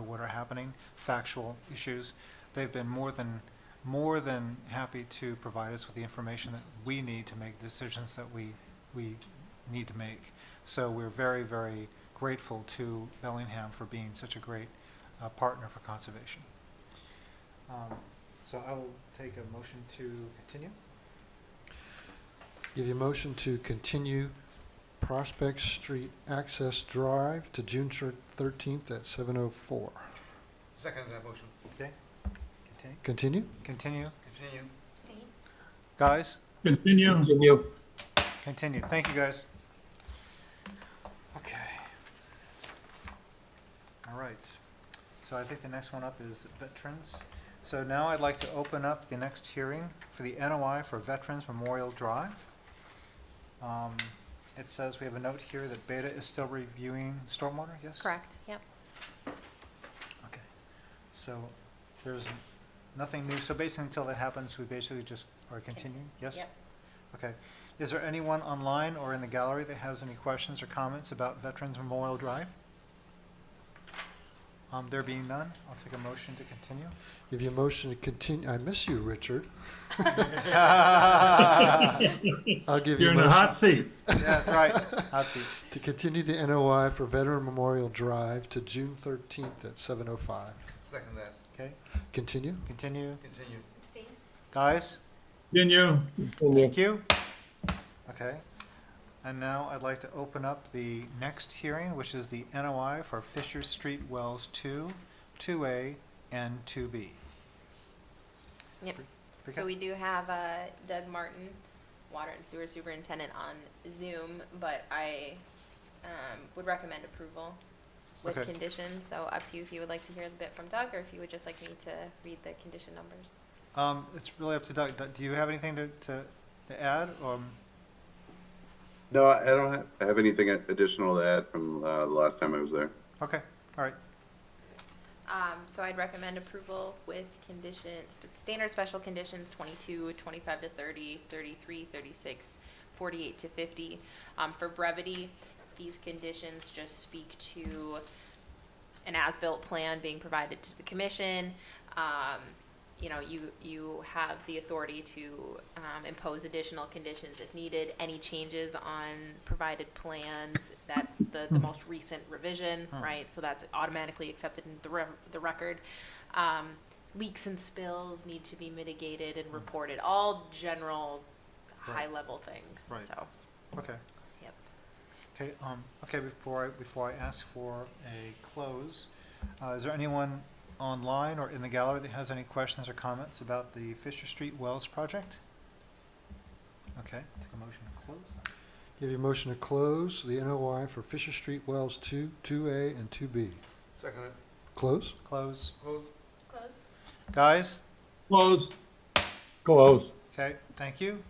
what are happening, factual issues. They've been more than happy to provide us with the information that we need to make decisions that we need to make. So we're very, very grateful to Bellingham for being such a great partner for conservation. So I will take a motion to continue. Give you a motion to continue Prospect Street Access Drive to June 13th at 7:04. Second that motion. Okay. Continue? Continue? Continue. Abstain? Guys? Continue. Continue. Thank you, guys. Okay. All right. So I think the next one up is veterans. So now I'd like to open up the next hearing for the NOI for Veterans Memorial Drive. It says we have a note here that Beta is still reviewing stormwater, yes? Correct, yep. Okay. So there's nothing new. So basically until that happens, we basically just are continuing, yes? Yep. Okay. Is there anyone online or in the gallery that has any questions or comments about Veterans Memorial Drive? There being none, I'll take a motion to continue. Give you a motion to continue. I miss you, Richard. I'll give you You're a in the motion hot seat. Yeah, that's right. Hot seat. to continue the NOI for Veteran Memorial Drive to June 13th at 7:05. Second that. Okay. Continue? Continue. Continue. Abstain? Guys? Continue. Thank you. Okay. And now I'd like to open up the next hearing, which is the NOI for Fisher Street Wells 2, 2A, and 2B. Yep. Brika? So we do have Doug Martin, Water and Sewer Superintendent, on Zoom, but I would recommend approval with Okay. conditions. So up to you if you would like to hear a bit from Doug, or if you would just like me to read the condition numbers. It's really up to Doug. Do you have anything to add? No, I don't have anything additional to add from the last time I was there. Okay, all right. So I'd recommend approval with conditions, standard special conditions 22, 25 to 30, 33, 36, 48 to 50. For brevity, these conditions just speak to an as-built plan being provided to the commission. You have the authority to impose additional conditions if needed. Any changes on provided plans, that's the most recent revision, right? So that's automatically accepted into the record. Leaks and spills need to be mitigated and reported. All general, high-level things. Right. So. Okay. Yep. Okay. Okay. Before I ask for a close, is there anyone online or in the gallery that has any questions or comments about the Fisher Street Wells project? Okay. Take a motion to close. Give you a motion to close the NOI for Fisher Street Wells 2, 2A, and 2B. Second it. Close? Close. Close. Close. Guys? Close. Close. Okay. Thank you.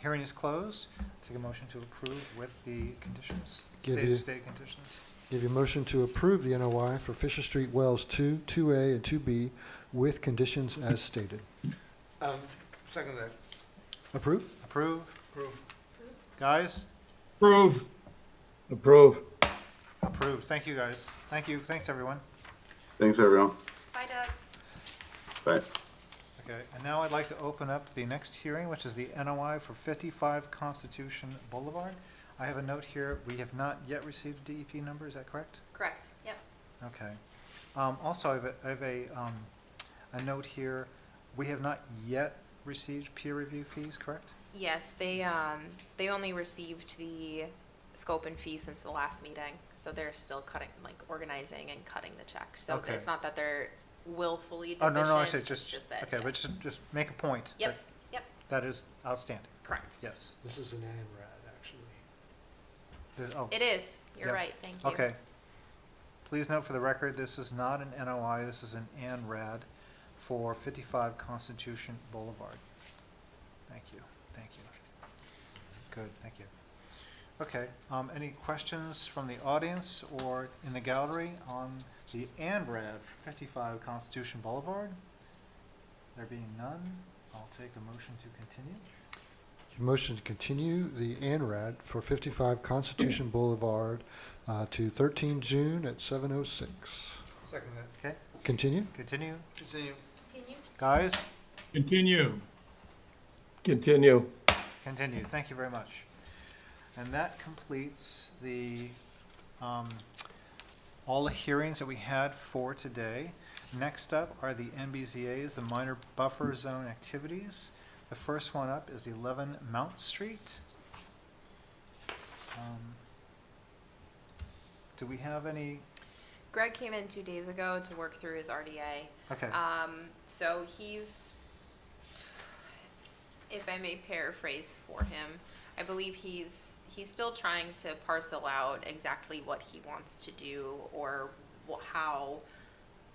Hearing is closed. Take a motion to approve with the conditions. State conditions. Give you a motion to approve the NOI for Fisher Street Wells 2, 2A, and 2B with conditions as stated. Second that. Approve? Approve. Approve. Guys? Approve. Approve. Approved. Thank you, guys. Thank you. Thanks, everyone. Thanks, everyone. Bye, Doug. Bye. Okay, and now I'd like to open up the next hearing, which is the NOI for 55 Constitution Boulevard. I have a note here. We have not yet received a DEP number. Is that correct? Correct. Yep. Okay. Also, I have a note here. We have not yet received peer review fees, correct? Yes, they only received the scope and fee since the last meeting, so they're still cutting, like organizing and cutting the check. So Okay. it's not that they're willfully Oh, deficient. no, I see, it's just, that, okay, yeah. but just make a point. Yep, that yep, That is outstanding, correct. yes. This is an ANRAD, actually. Oh, It is, you're Yep. right, thank you. okay. Please note for the record, this is not an NOI, this is an ANRAD for 55 Constitution Boulevard. Thank you, thank you. Good, thank you. Okay, any questions from the audience or in the gallery on the ANRAD for 55 Constitution Boulevard? There being none, I'll take a motion to continue. Motion to continue the ANRAD for 55 Constitution Boulevard to 13 June at 7:06. Second that. Okay, Continue? continue. Continue. Continue. Guys, Continue. Continue. continue. Thank you very much. And that completes the, all the hearings that we had for today. Next up are the MBZA's, the minor buffer zone activities. The first one up is 11 Mount Street. Do we have any, Greg came in 2 days ago to work through his RDA. okay, So he's, if I may paraphrase for him, I believe he's still trying to parcel out exactly what he wants to do or how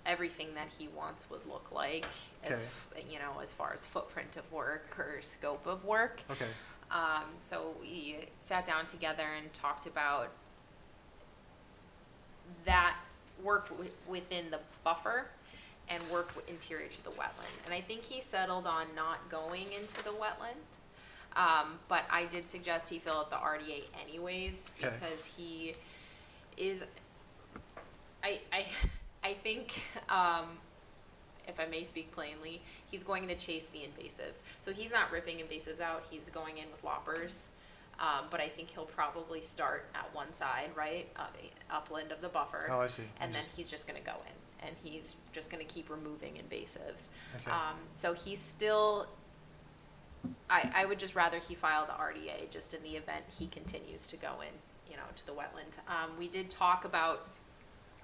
everything that he wants would look like, as you know, as far as footprint of work or scope of work. okay, So we sat down together and talked about that work within the buffer and work interior to the wetland. And I think he settled on not going into the wetland. But I did suggest he fill out the RDA anyways, Okay. because he is, I think, if I may speak plainly, he's going to chase the invasives. So he's not ripping invasives out, he's going in with loppers. But I think he'll probably start at one side, right, upland of the buffer. oh, I see. And then he's just gonna go in, and he's just gonna keep removing invasives. Okay. So he's still, I would just rather he file the RDA, just in the event he continues to go in, you know, to the wetland. We did talk about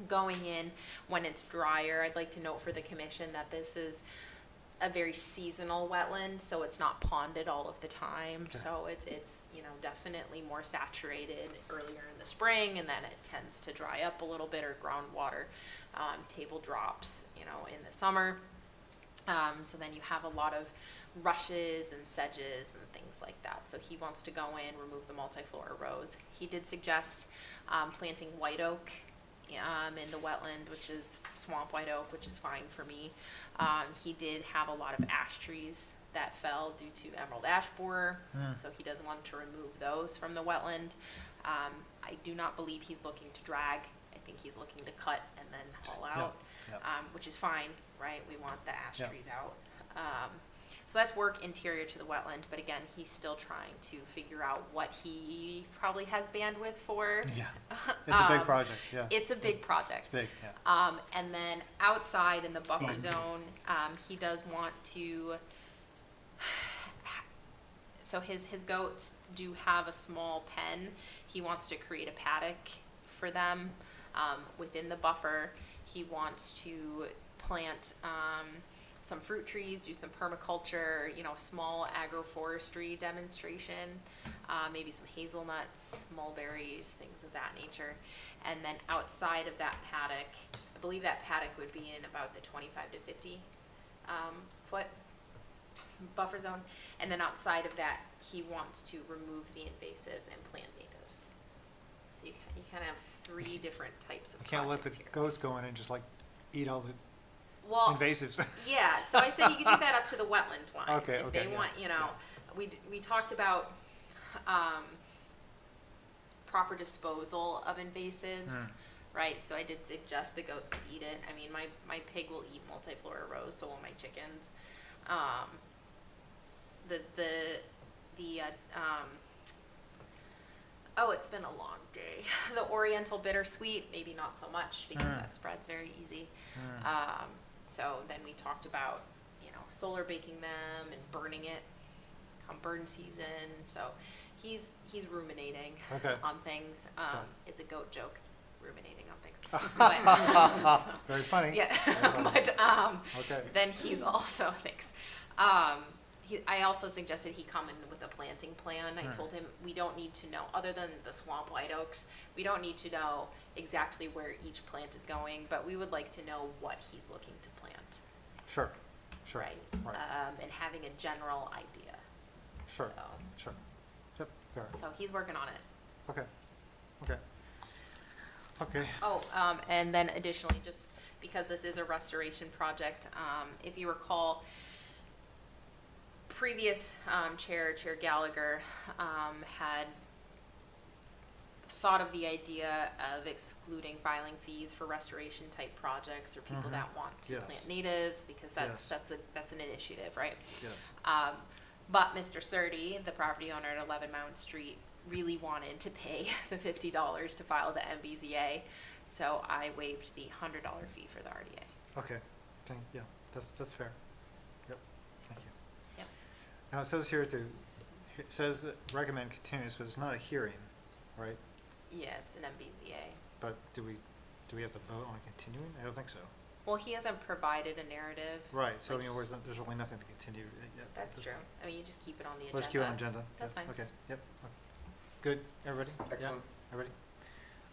going in when it's drier. I'd like to note for the commission that this is a very seasonal wetland, so it's not ponded all of the time. Okay. So it's, you know, definitely more saturated earlier in the spring, and then it tends to dry up a little bit, or groundwater table drops, you know, in the summer. So then you have a lot of rushes and sedges and things like that. So he wants to go in, remove the multiflora rows. He did suggest planting white oak in the wetland, which is swamp white oak, which is fine for me. He did have a lot of ash trees that fell due to emerald ash borer, so he does want to remove those from the wetland. I do not believe he's looking to drag. I think he's looking to cut and then haul out, yep. which is fine, right? We want the ash Yep. trees out. So that's work interior to the wetland, but again, he's still trying to figure out what he probably has bandwidth for. Yeah, it's a big project, yeah. It's a big project. It's big, yeah. And then outside in the buffer zone, he does want to, so his goats do have a small pen. He wants to create a paddock for them, within the buffer. He wants to plant, some fruit trees, do some permaculture, you know, small agroforestry demonstration, maybe some hazelnuts, mulberries, things of that nature. And then outside of that paddock, I believe that paddock would be in about the 25 to 50 foot buffer zone. And then outside of that, he wants to remove the invasives and plant natives. So you kind of have three different types of You can't let the projects here. goats go in and just like eat all the Well, invasives. yeah, so I said he could do that up to the wetland line. Okay, If okay, they yeah, want, you know, we talked about, proper disposal of invasives, right? So I did suggest the goats could eat it. I mean, my pig will eat multiflora rows, so will my chickens. Oh, it's been a long day. The Oriental bittersweet, maybe not so much, because that spreads very easy. So then we talked about, you know, solar baking them and burning it come burn season. So He's ruminating Okay. on things. Okay. It's a goat joke, ruminating on things. But, Very funny. yeah, Very funny. but Okay. then he's also thanks. I also suggested he come in with a planting plan. I told him we don't need to know, other than the swamp white oaks, we don't need to know exactly where each plant is going, but we would like to know what he's looking to plant, Sure, sure. right? Right. And having a general idea. Sure, So, sure. Yep, fair. so he's working on it. Okay, okay. Okay, Oh, and then additionally, just because this is a restoration project, if you recall, previous Chair Gallagher had thought of the idea of excluding filing fees for restoration type projects or people that want to Yes. plant natives, because Yes. that's an initiative, right? yes. But Mr. Surdy, the property owner at 11 Mount Street, really wanted to pay the $50 to file the MBZA, so I waived the $100 fee for the RDA. Okay, thank, yeah, that's fair. Yep, thank you. Yep. Now, it says here it says that recommend continuous, but it's not a hearing, right? Yeah, it's an MBZA. But do we have to vote on continuing? I don't think so. Well, he hasn't provided a narrative. Right, so I Like, mean, there's really nothing to continue yet. That's true. I mean, you just keep it on the agenda. Let's keep it on agenda. That's Yep, fine. Okay, yep. Okay. Good, everybody? Yeah, Excellent. everybody?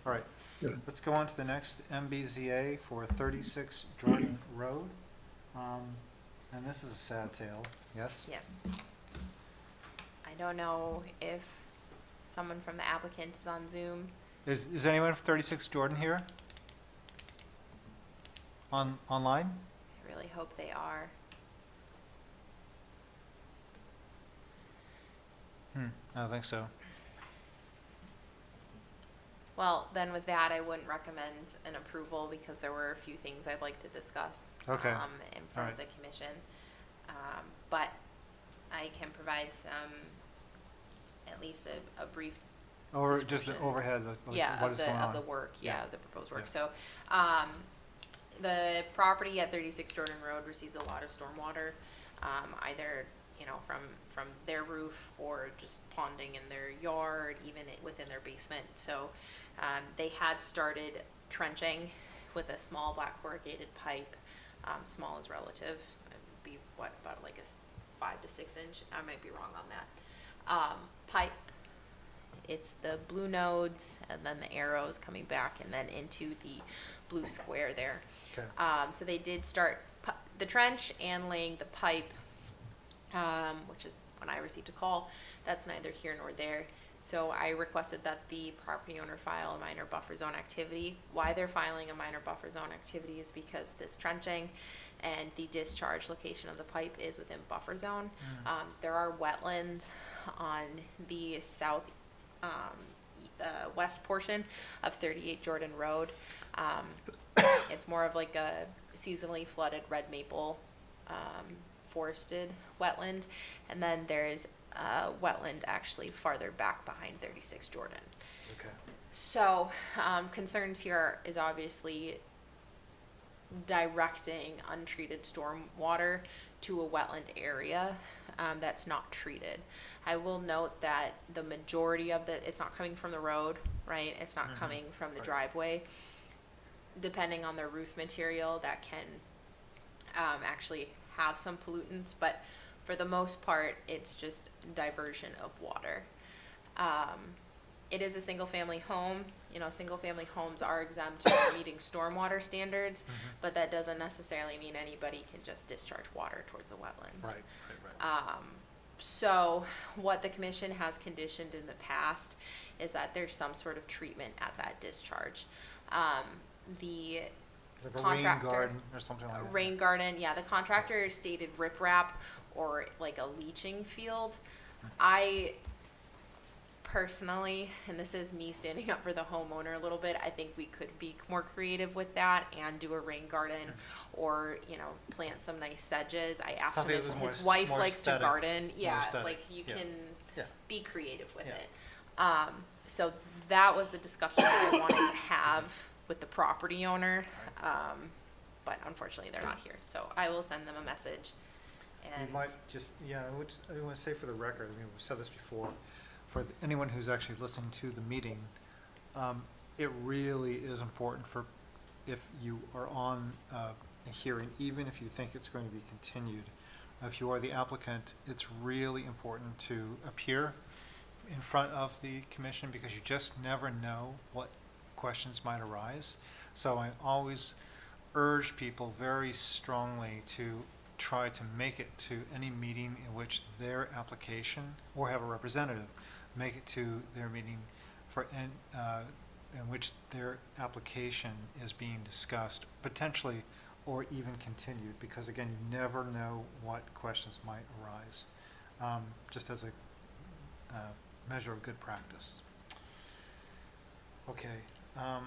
All right. Good. Let's go on to the next MBZA for 36 Jordan Road. And this is a sad tale, yes? Yes. I don't know if someone from the applicant is on Zoom. Is anyone from 36 Jordan here? Online? I really hope they are. I don't think so. Well, then with that, I wouldn't recommend an approval because there were a few things I'd like to discuss. Okay. In front of the commission. But I can provide some, at least a brief Or just the description. overhead, like Yeah, what of is the, going on? of the work, Yeah. yeah, of the proposed work. Yeah. So, the property at 36 Jordan Road receives a lot of stormwater, either, you know, from their roof or just ponding in their yard, even within their basement. So, they had started trenching with a small black corrugated pipe. Small is relative. It would be about like a 5 to 6 inch. I might be wrong on that. Pipe. It's the blue nodes and then the arrows coming back and then into the blue square there. Okay. So they did start the trench and laying the pipe, which is when I received a call. That's neither here nor there. So I requested that the property owner file a minor buffer zone activity. Why they're filing a minor buffer zone activity is because this trenching and the discharge location of the pipe is within buffer zone. There are wetlands on the south west portion of 38 Jordan Road. It's more of like a seasonally flooded red maple forested wetland, and then there's a wetland actually farther back behind 36 Jordan. Okay. So concerns here is obviously directing untreated storm water to a wetland area that's not treated. I will note that the majority of it's not coming from the road, right? It's not coming from the Right. driveway. Depending on the roof material, that can actually have some pollutants, but for the most part, it's just diversion of water. It is a single-family home. You know, single-family homes are exempt from meeting stormwater standards, but that doesn't necessarily mean anybody can just discharge water towards a wetland. Right, right. So what the commission has conditioned in the past is that there's some sort of treatment at that discharge. The Like a rain contractor- garden or something like that. rain garden, yeah, the contractor stated riprap or like a leaching field. I personally, and this is me standing up for the homeowner a little bit, I think we could be more creative with that and do a rain garden or, you know, plant some nice sedges. I asked him Something if that was more his s- wife more likes to aesthetic, garden. more Yeah, aesthetic, like you yeah. can Yeah. be creative with Yeah. it. So that was the discussion that I wanted to have with the property owner. But unfortunately they're not here, so I will send them a message. We And might just, yeah, I want to say for the record, I mean, we've said this before, for anyone who's actually listening to the meeting, it really is important for, if you are on a hearing, even if you think it's going to be continued, if you are the applicant, it's really important to appear in front of the commission, because you just never know what questions might arise. So I always urge people very strongly to try to make it to any meeting in which their application, or have a representative make it to their meeting for, in which their application is being discussed, potentially, or even continued, because again, you never know what questions might arise, just as a measure of good practice. Okay, I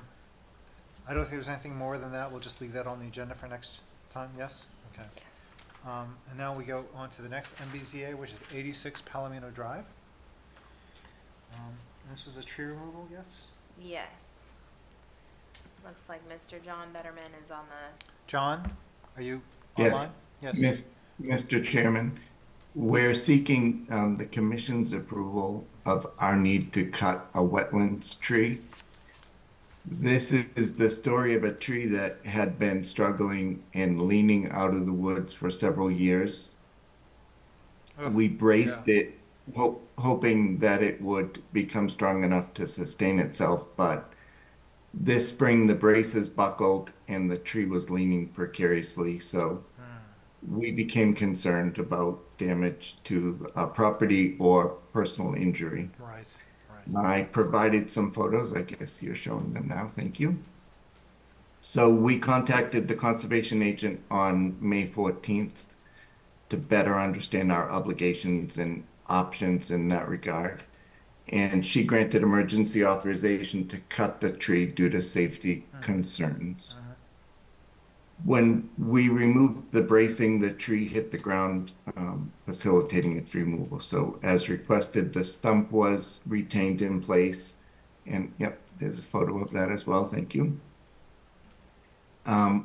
don't think there's anything more than that. We'll just leave that on the agenda for next time, yes? Okay. Yes. And now we go on to the next MBZA, which is 86 Palomino Drive. This was a tree removal, yes? Yes. Looks like Mr. John Betterman is on the. John, are you online? Yes. Mr. Chairman, we're seeking the commission's approval of our need to cut a wetlands tree. This is the story of a tree that had been struggling and leaning out of the woods for several years. We braced it, hoping that it would become strong enough to sustain itself, but this spring the braces buckled and the tree was leaning precariously, so we became concerned about damage to property or personal injury. Right. I provided some photos. I guess you're showing them now. Thank you. So we contacted the conservation agent on May 14th to better understand our obligations and options in that regard. And she granted emergency authorization to cut the tree due to safety concerns. When we removed the bracing, the tree hit the ground, facilitating its removal. So as requested, the stump was retained in place. And yep, there's a photo of that as well. Thank you.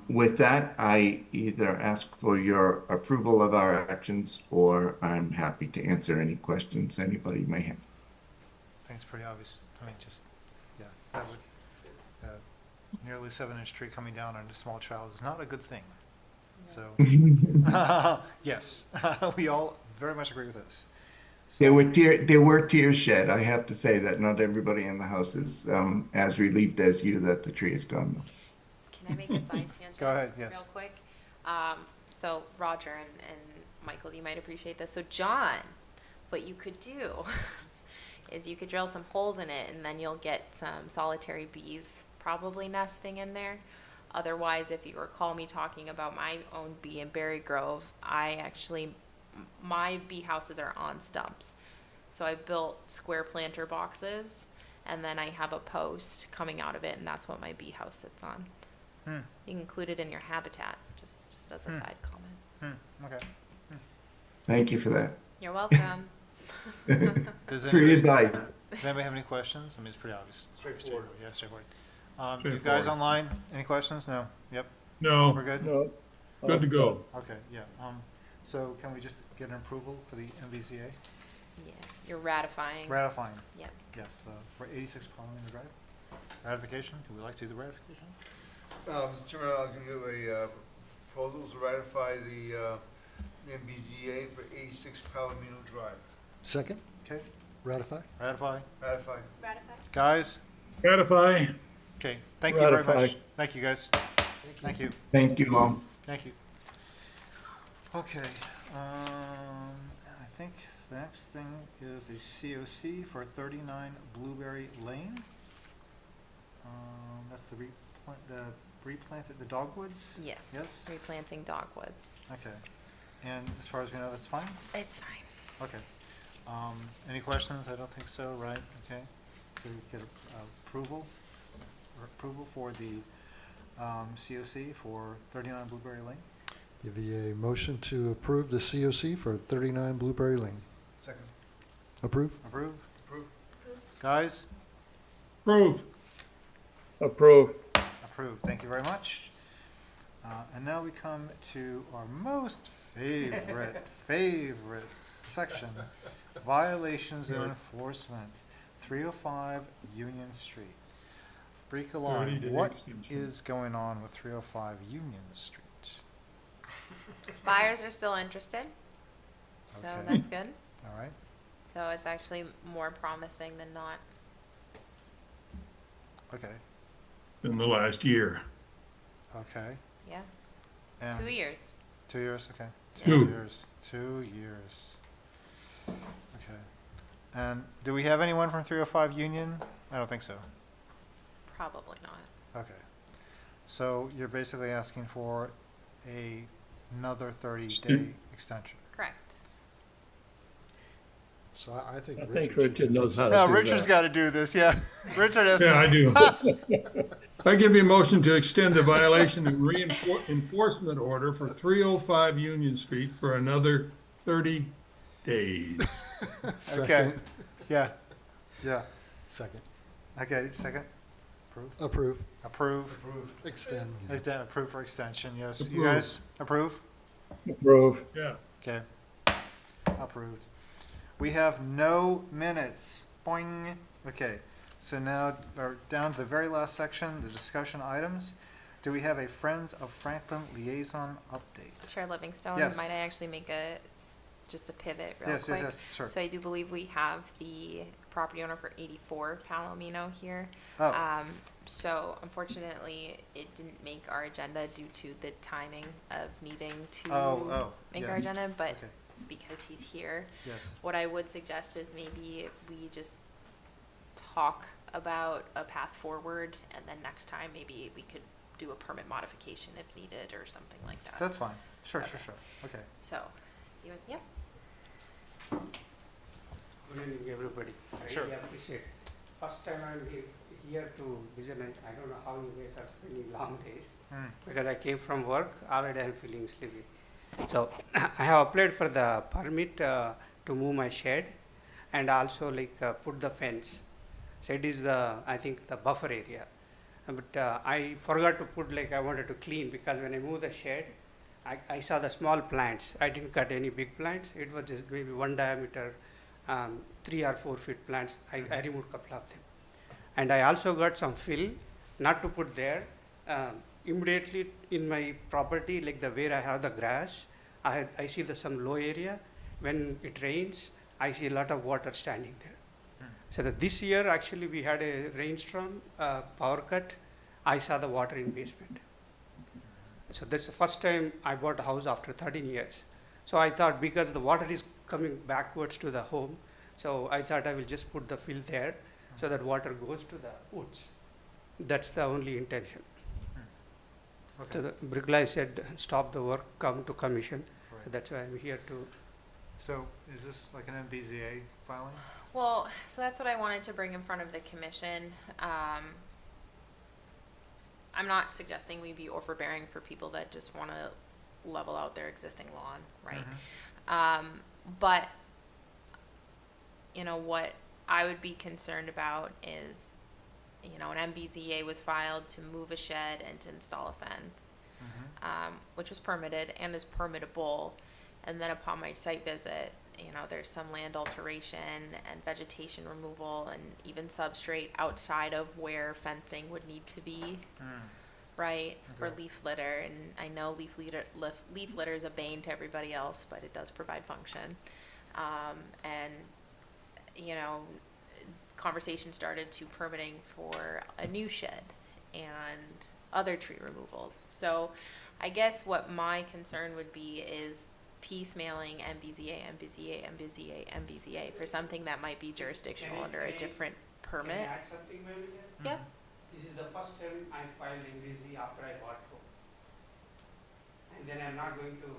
With that, I either ask for your approval of our actions, or I'm happy to answer any questions anybody may have. I think it's pretty obvious. I mean, just, yeah, that would, nearly 7-inch tree coming down on a small child is not a good thing. So, yes, we all very much agree with this. So, There were tears shed. I have to say that not everybody in the house is as relieved as you that the tree is gone. Can I make a side tangent? Go ahead, yes. Real quick. So Roger and Michael, you might appreciate this. So John, what you could do is you could drill some holes in it, and then you'll get some solitary bees probably nesting in there. Otherwise, if you recall me talking about my own bee in Berry Grove, my bee houses are on stumps. So I built square planter boxes, and then I have a post coming out of it, and that's what my bee house sits on. You can include it in your habitat, just as a side comment. Okay. Thank you for that. You're welcome. Does Free anybody, advice. does anybody have any questions? I mean, it's pretty obvious. Straightforward. Yeah, straightforward. You guys online, any questions? No? Yep. No, We're good? No. good to go. Okay, yeah. So can we just get an approval for the MBZA? Yeah, you're ratifying. Ratifying, Yep. yes, for 86 Palomino Drive. Ratification, would we like to do the ratification? Mr. Chairman, I'll give you a proposal to ratify the MBZA for 86 Palomino Drive. Second, Okay, ratify? ratify. Ratify. Ratify. Guys? Ratify. Okay, thank you very Ratify. much. Thank you, guys. Thank you. Thank you all. Thank you. Okay, I think the next thing is the COC for 39 Blueberry Lane. That's the replanted, the dogwoods? Yes. Yes? Replanting dogwoods. Okay. And as far as we know, that's fine? It's fine. Okay. Any questions? I don't think so, right? Okay. So we get approval for the COC for 39 Blueberry Lane? Give you a motion to approve the COC for 39 Blueberry Lane. Second. Approve? Approve? Approve. Guys? Approve. Approve. Approved. Thank you very much. And now we come to our most favorite section, violations and enforcement, 305 Union Street. 30 Bricolage, day what extension. is going on with 305 Union Street? Buyers are still interested, so Okay. that's good. All right, So it's actually more promising than not. okay, In the last year. okay. Yeah, And 2 years. 2 years, okay. Two. 2 years, 2 years. Okay. And do we have anyone from 305 Union? I don't think so. Probably not. Okay. So you're basically asking for another 30-day extension. Correct. So I think I Richard. think should Richard at knows least- how to No, do Richard's that. got to do this, yeah. Richard has to. Yeah, I do. I give you a motion to extend the violation and enforcement order for 305 Union Street for another 30 days. Okay, Second. yeah, yeah. Second. Okay, second? Approve? Approve. Approve. Extend. Approve for extension, yes. You Approve. guys approve? Approve. Yeah. Okay. Approved. We have no minutes. Boing. Okay, so now we're down to the very last section, the discussion items. Do we have a Friends of Franklin liaison update? Chair Livingstone, Yes. might I actually make just a pivot real Yes, quick? yes, yes, sure. So I do believe we have the property owner for 84 Palomino here. Oh. So unfortunately, it didn't make our agenda due to the timing of needing to make our yes. agenda, but Okay, because he's here, yes. what I would suggest is maybe we just talk about a path forward, and then next time maybe we could do a permit modification if needed or something like that. That's fine. Sure, Okay. sure, sure. Okay. So, yep. Good evening, everybody. I Sure. really appreciate. First time I'm here to visit, and I don't know how you guys are spending long days Mm. because I came from work. Already I'm feeling sleepy. So I have applied for the permit to move my shed and also put the fence. So it is I think the buffer area. But I forgot to put I wanted to clean because when I moved the shed, I saw the small plants. I didn't cut any big plants. It was just maybe 1 diameter, 3 or 4 feet plants. I removed a couple of them. And I also got some fill, not to put there. Immediately in my property, where I have the grass, I see some low area. When it rains, I see a lot of water standing there. So that this year actually we had a rainstorm, power cut. I saw the water in basement. So that's the first time I bought a house after 13 years. So I thought because the water is coming backwards to the home, so I thought I will just put the fill there so that water goes to the woods. That's the only intention. Okay. So the bricklayer said, stop the work, come to commission. So Right. that's why I'm here to. So is this like an MBZA filing? Well, so that's what I wanted to bring in front of the commission. I'm not suggesting we be overbearing for people that just want to level out their existing lawn, right? But, what I would be concerned about is, an MBZA was filed to move a shed and to install a fence, which was permitted and is permittable. And then upon my site visit, there's some land alteration and vegetation removal and even substrate outside of where fencing would need to be, right? Or Okay. leaf litter, and I know leaf litter is a bane to everybody else, but it does provide function. And, conversation started to permitting for a new shed and other tree removals. So I guess what my concern would be is piecemealing MBZA for something that might be jurisdictional under a different Can permit. I add something, maybe? Yep. This is the first time I filed MBZ after I bought home. And then I'm not going to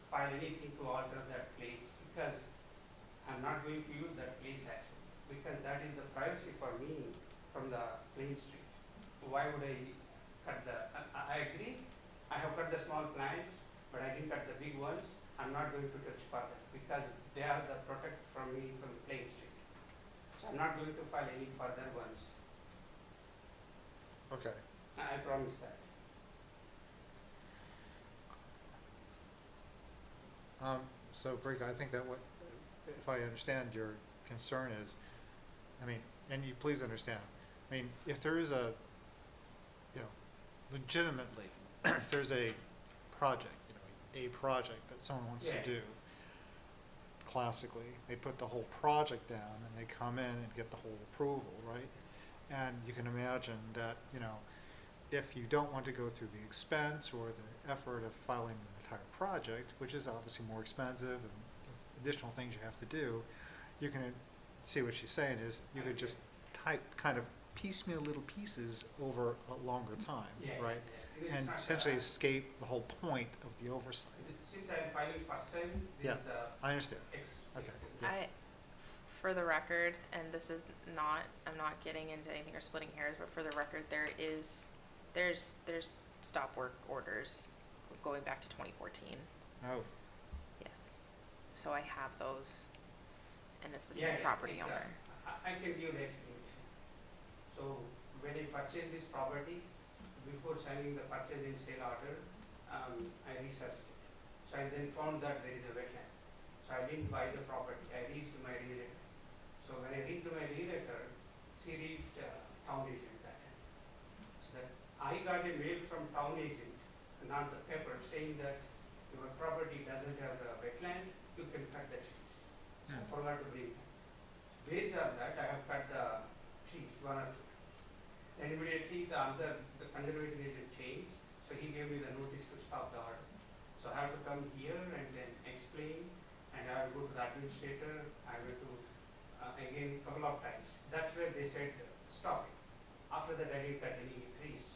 file anything to alter that place because I'm not going to use that place actually. Because that is the privacy for me from the Plain Street. Why would I cut I agree, I have cut the small plants, but I didn't cut the big ones. I'm not going to touch further because they are the protect from me from Plain Street. So I'm not going to file any further ones. Okay. I promise that. So, Brika, I think that if I understand your concern is, I mean, and you please understand, I mean, if there is a, you know, legitimately, if there's a project, you know, a project that someone wants to do, classically, they put the whole project down and they come in and get the whole approval, right? And you can imagine that, you know, if you don't want to go through the expense or the effort of filing an entire project, which is obviously more expensive and additional things you have to do, you can see what she's saying is you could just kind of piecemeal little pieces over a longer time, right? And essentially escape the whole point of the oversight. Since I'm filing first time, Yeah, I understand. Okay. Yeah. For the record, and this is not, I'm not getting into anything or splitting hairs, but for the record, there's stop work orders going back to 2014. Oh. Yes. So I have those, and it's the same property owner. I can give the explanation. So when I purchased this property, before signing the purchase and sale order, I researched it. So I then found that there is a wetland. So I didn't buy the property. I reached my realtor. So when I reached my realtor, she reached town agent that time. So that I got a mail from town agent, not the paper, saying that your property doesn't have the wetland, you can cut the trees. So I forgot to bring that. Based on that, I have cut the trees, one or two. Then immediately the conservation agent changed, so he gave me the notice to stop the order. So I have to come here and then explain, and I have to go to the administrator. I went to again couple of times. That's where they said stop it. After that, I didn't cut any trees.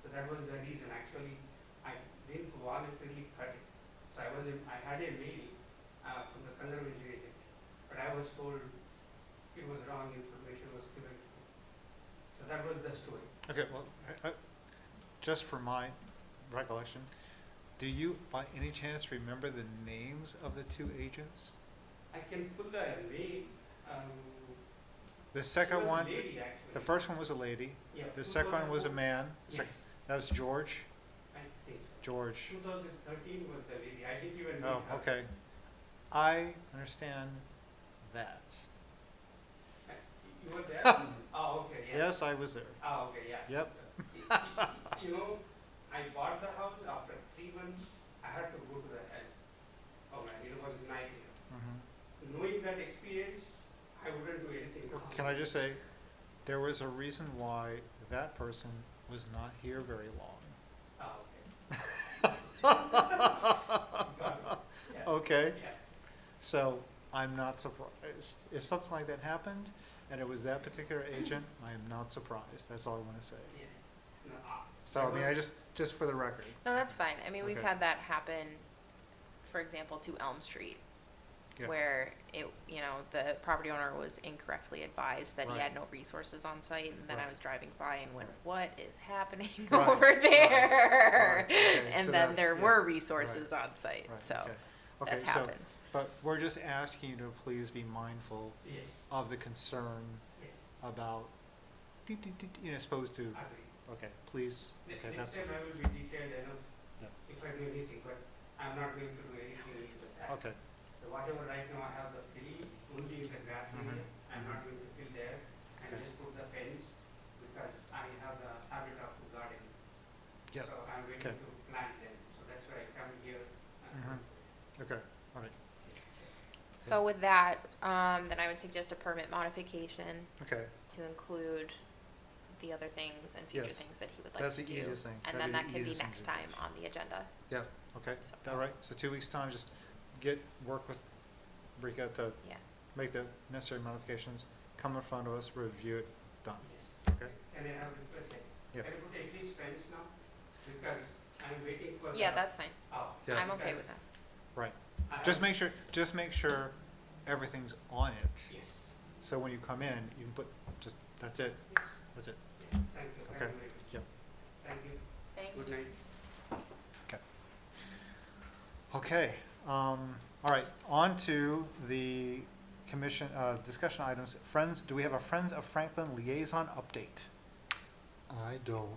So that was the reason. Actually, I didn't voluntarily cut it. So I had a mail from the conservation agent, but I was told it was wrong information was given to me. So that was the story. Okay, well, just for my recollection, do you by any chance remember the names of the two agents? I can put the name. The second one, Lady, actually. the first one was a lady. Yeah, The second one was a 2004. man. Yes. That was George. I think so. George. 2013 was the lady. I didn't even Oh, meet her. okay. I understand that. You were there? Oh, okay, yeah. Yes, I was there. Oh, okay, yeah. Yep. You know, I bought the house after 3 months. I had to go to the head. Oh man, it was nightmare. Mhm. Knowing that experience, I wouldn't do anything wrong. Can I just say, there was a reason why that person was not here very long. Oh, okay. Yeah. Okay? Yeah. So, I'm not surprised. If something like that happened, and it was that particular agent, I am not surprised. That's all I want to say. Yeah. No, So, I mean, I just for the record. No, that's fine. I mean, we've Okay. had that happen, for example, to Elm Street, Yeah. where the property owner was incorrectly advised that he Right. had no resources on site, and then I Right. was driving by and went, "What is happening Right. over there?" Right. Okay, And so then that's- there yeah. were resources on site, Right, so okay. Okay, that's so, happened. but we're just asking you to please be mindful Yes. of the concern Yes. about, supposed to, Agree. okay, please, okay, Next that's, time I will be detailed enough Yeah. if I do anything, but I'm not going to do anything with that. okay, So whatever right now I have the fill only in the grass area, I'm not going to fill there and Okay. just put the fence because I have the habit of gardening. yeah, So I'm waiting Okay. to plant them, so that's why I come here. Mhm. okay, all right, So with that, then I would suggest a permit modification okay. to include the other things and future Yes. things that he would like That's to the do. easiest thing. And That'd then be that the can be easiest thing next to do. time on the agenda. Yeah, okay, So- all right, so 2 weeks' time, just work with Brika to Yeah. make the necessary modifications, come in front of us, review it, done, Yes. okay? Can I have a question? Yeah. Can I put at least fence now? Because I'm waiting for Yeah, the. that's fine. Oh. Yeah. I'm okay because with that. Right, I just have- make sure everything's on it, Yes. so when you come in, you can put, that's it, that's it, Yes. Thank you. Okay. Thank you very much. Yep. Thank you. Thanks. Good night. okay, all right, on to the commission, discussion items, do we have a Friends of Franklin liaison update? I don't.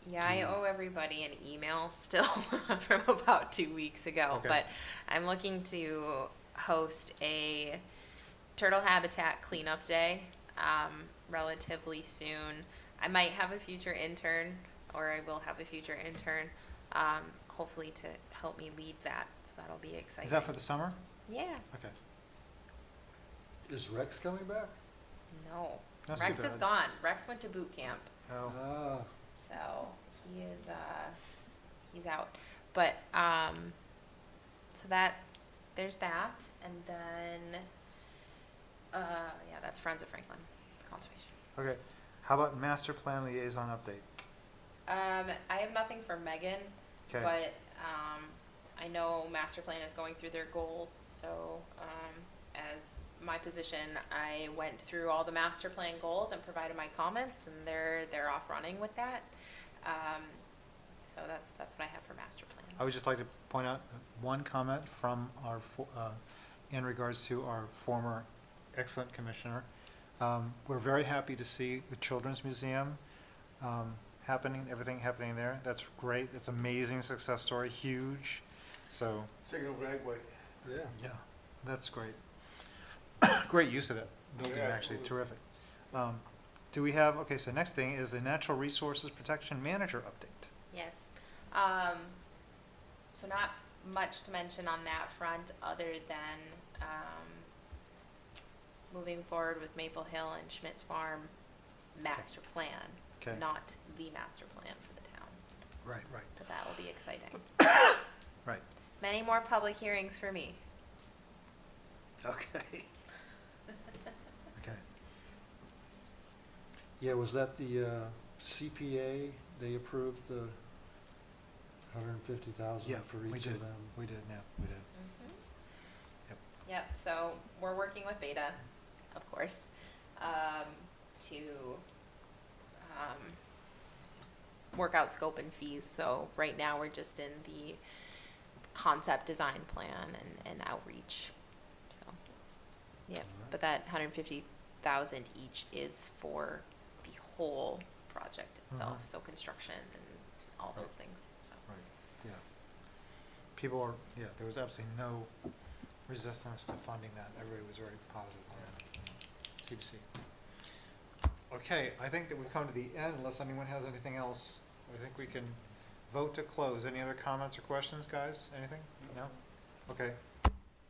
Yeah, I owe everybody an email still from about 2 weeks ago, Okay. but I'm looking to host a turtle habitat cleanup day relatively soon. I might have a future intern, or I will have a future intern, hopefully to help me lead that. So that'll be exciting. Is that for the summer? Yeah. Okay. Is Rex coming back? No. That's Rex too is bad. gone. Rex went to boot camp. Oh. Ah, So he is he's out. But so there's that, and then yeah, that's Friends of Franklin Conservation. Okay. How about master plan liaison update? I have nothing for Megan, Okay. but I know master plan is going through their goals. So as my position, I went through all the master plan goals and provided my comments, and they're off running with that. So that's what I have for master plan. I would just like to point out one comment from our, in regards to our former excellent commissioner. We're very happy to see the Children's Museum everything happening there. That's great. It's an amazing success story, huge. So, Taking over Agway. yeah. yeah, that's great. Great use of that building, Yeah, actually, absolutely. terrific. Do we have, okay, so next thing is the Natural Resources Protection Manager update. Yes. So not much to mention on that front, other than moving forward with Maple Hill and Schmitz Farm master plan, Okay. not the master plan for the town. Right, right, But that will be exciting. right. Many more public hearings for me. Okay. Okay. Yeah, was that the CPA, they approved the 150,000 Yeah, for we each did. of them? We did, yeah, we did. Yep. Yep, so we're working with Beta, of course, to work out scope and fees. So right now we're just in the concept design plan and outreach. So, yep, but that 150,000 each is for the whole project itself, so construction and all those things. So. Right, yeah. People are, yeah, there was absolutely no resistance to funding that. Everybody was very positive on that. CBC. Okay, I think that we've come to the end, unless anyone has anything else. I think we can vote to close. Any other comments or questions, guys? Anything? No? Okay.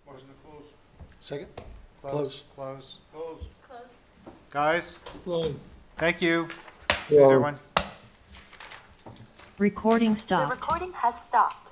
Motion to close. Second? Close. Close. Close. Close. Guys, Well, thank you. Thanks, everyone. Recording stopped. The recording has stopped.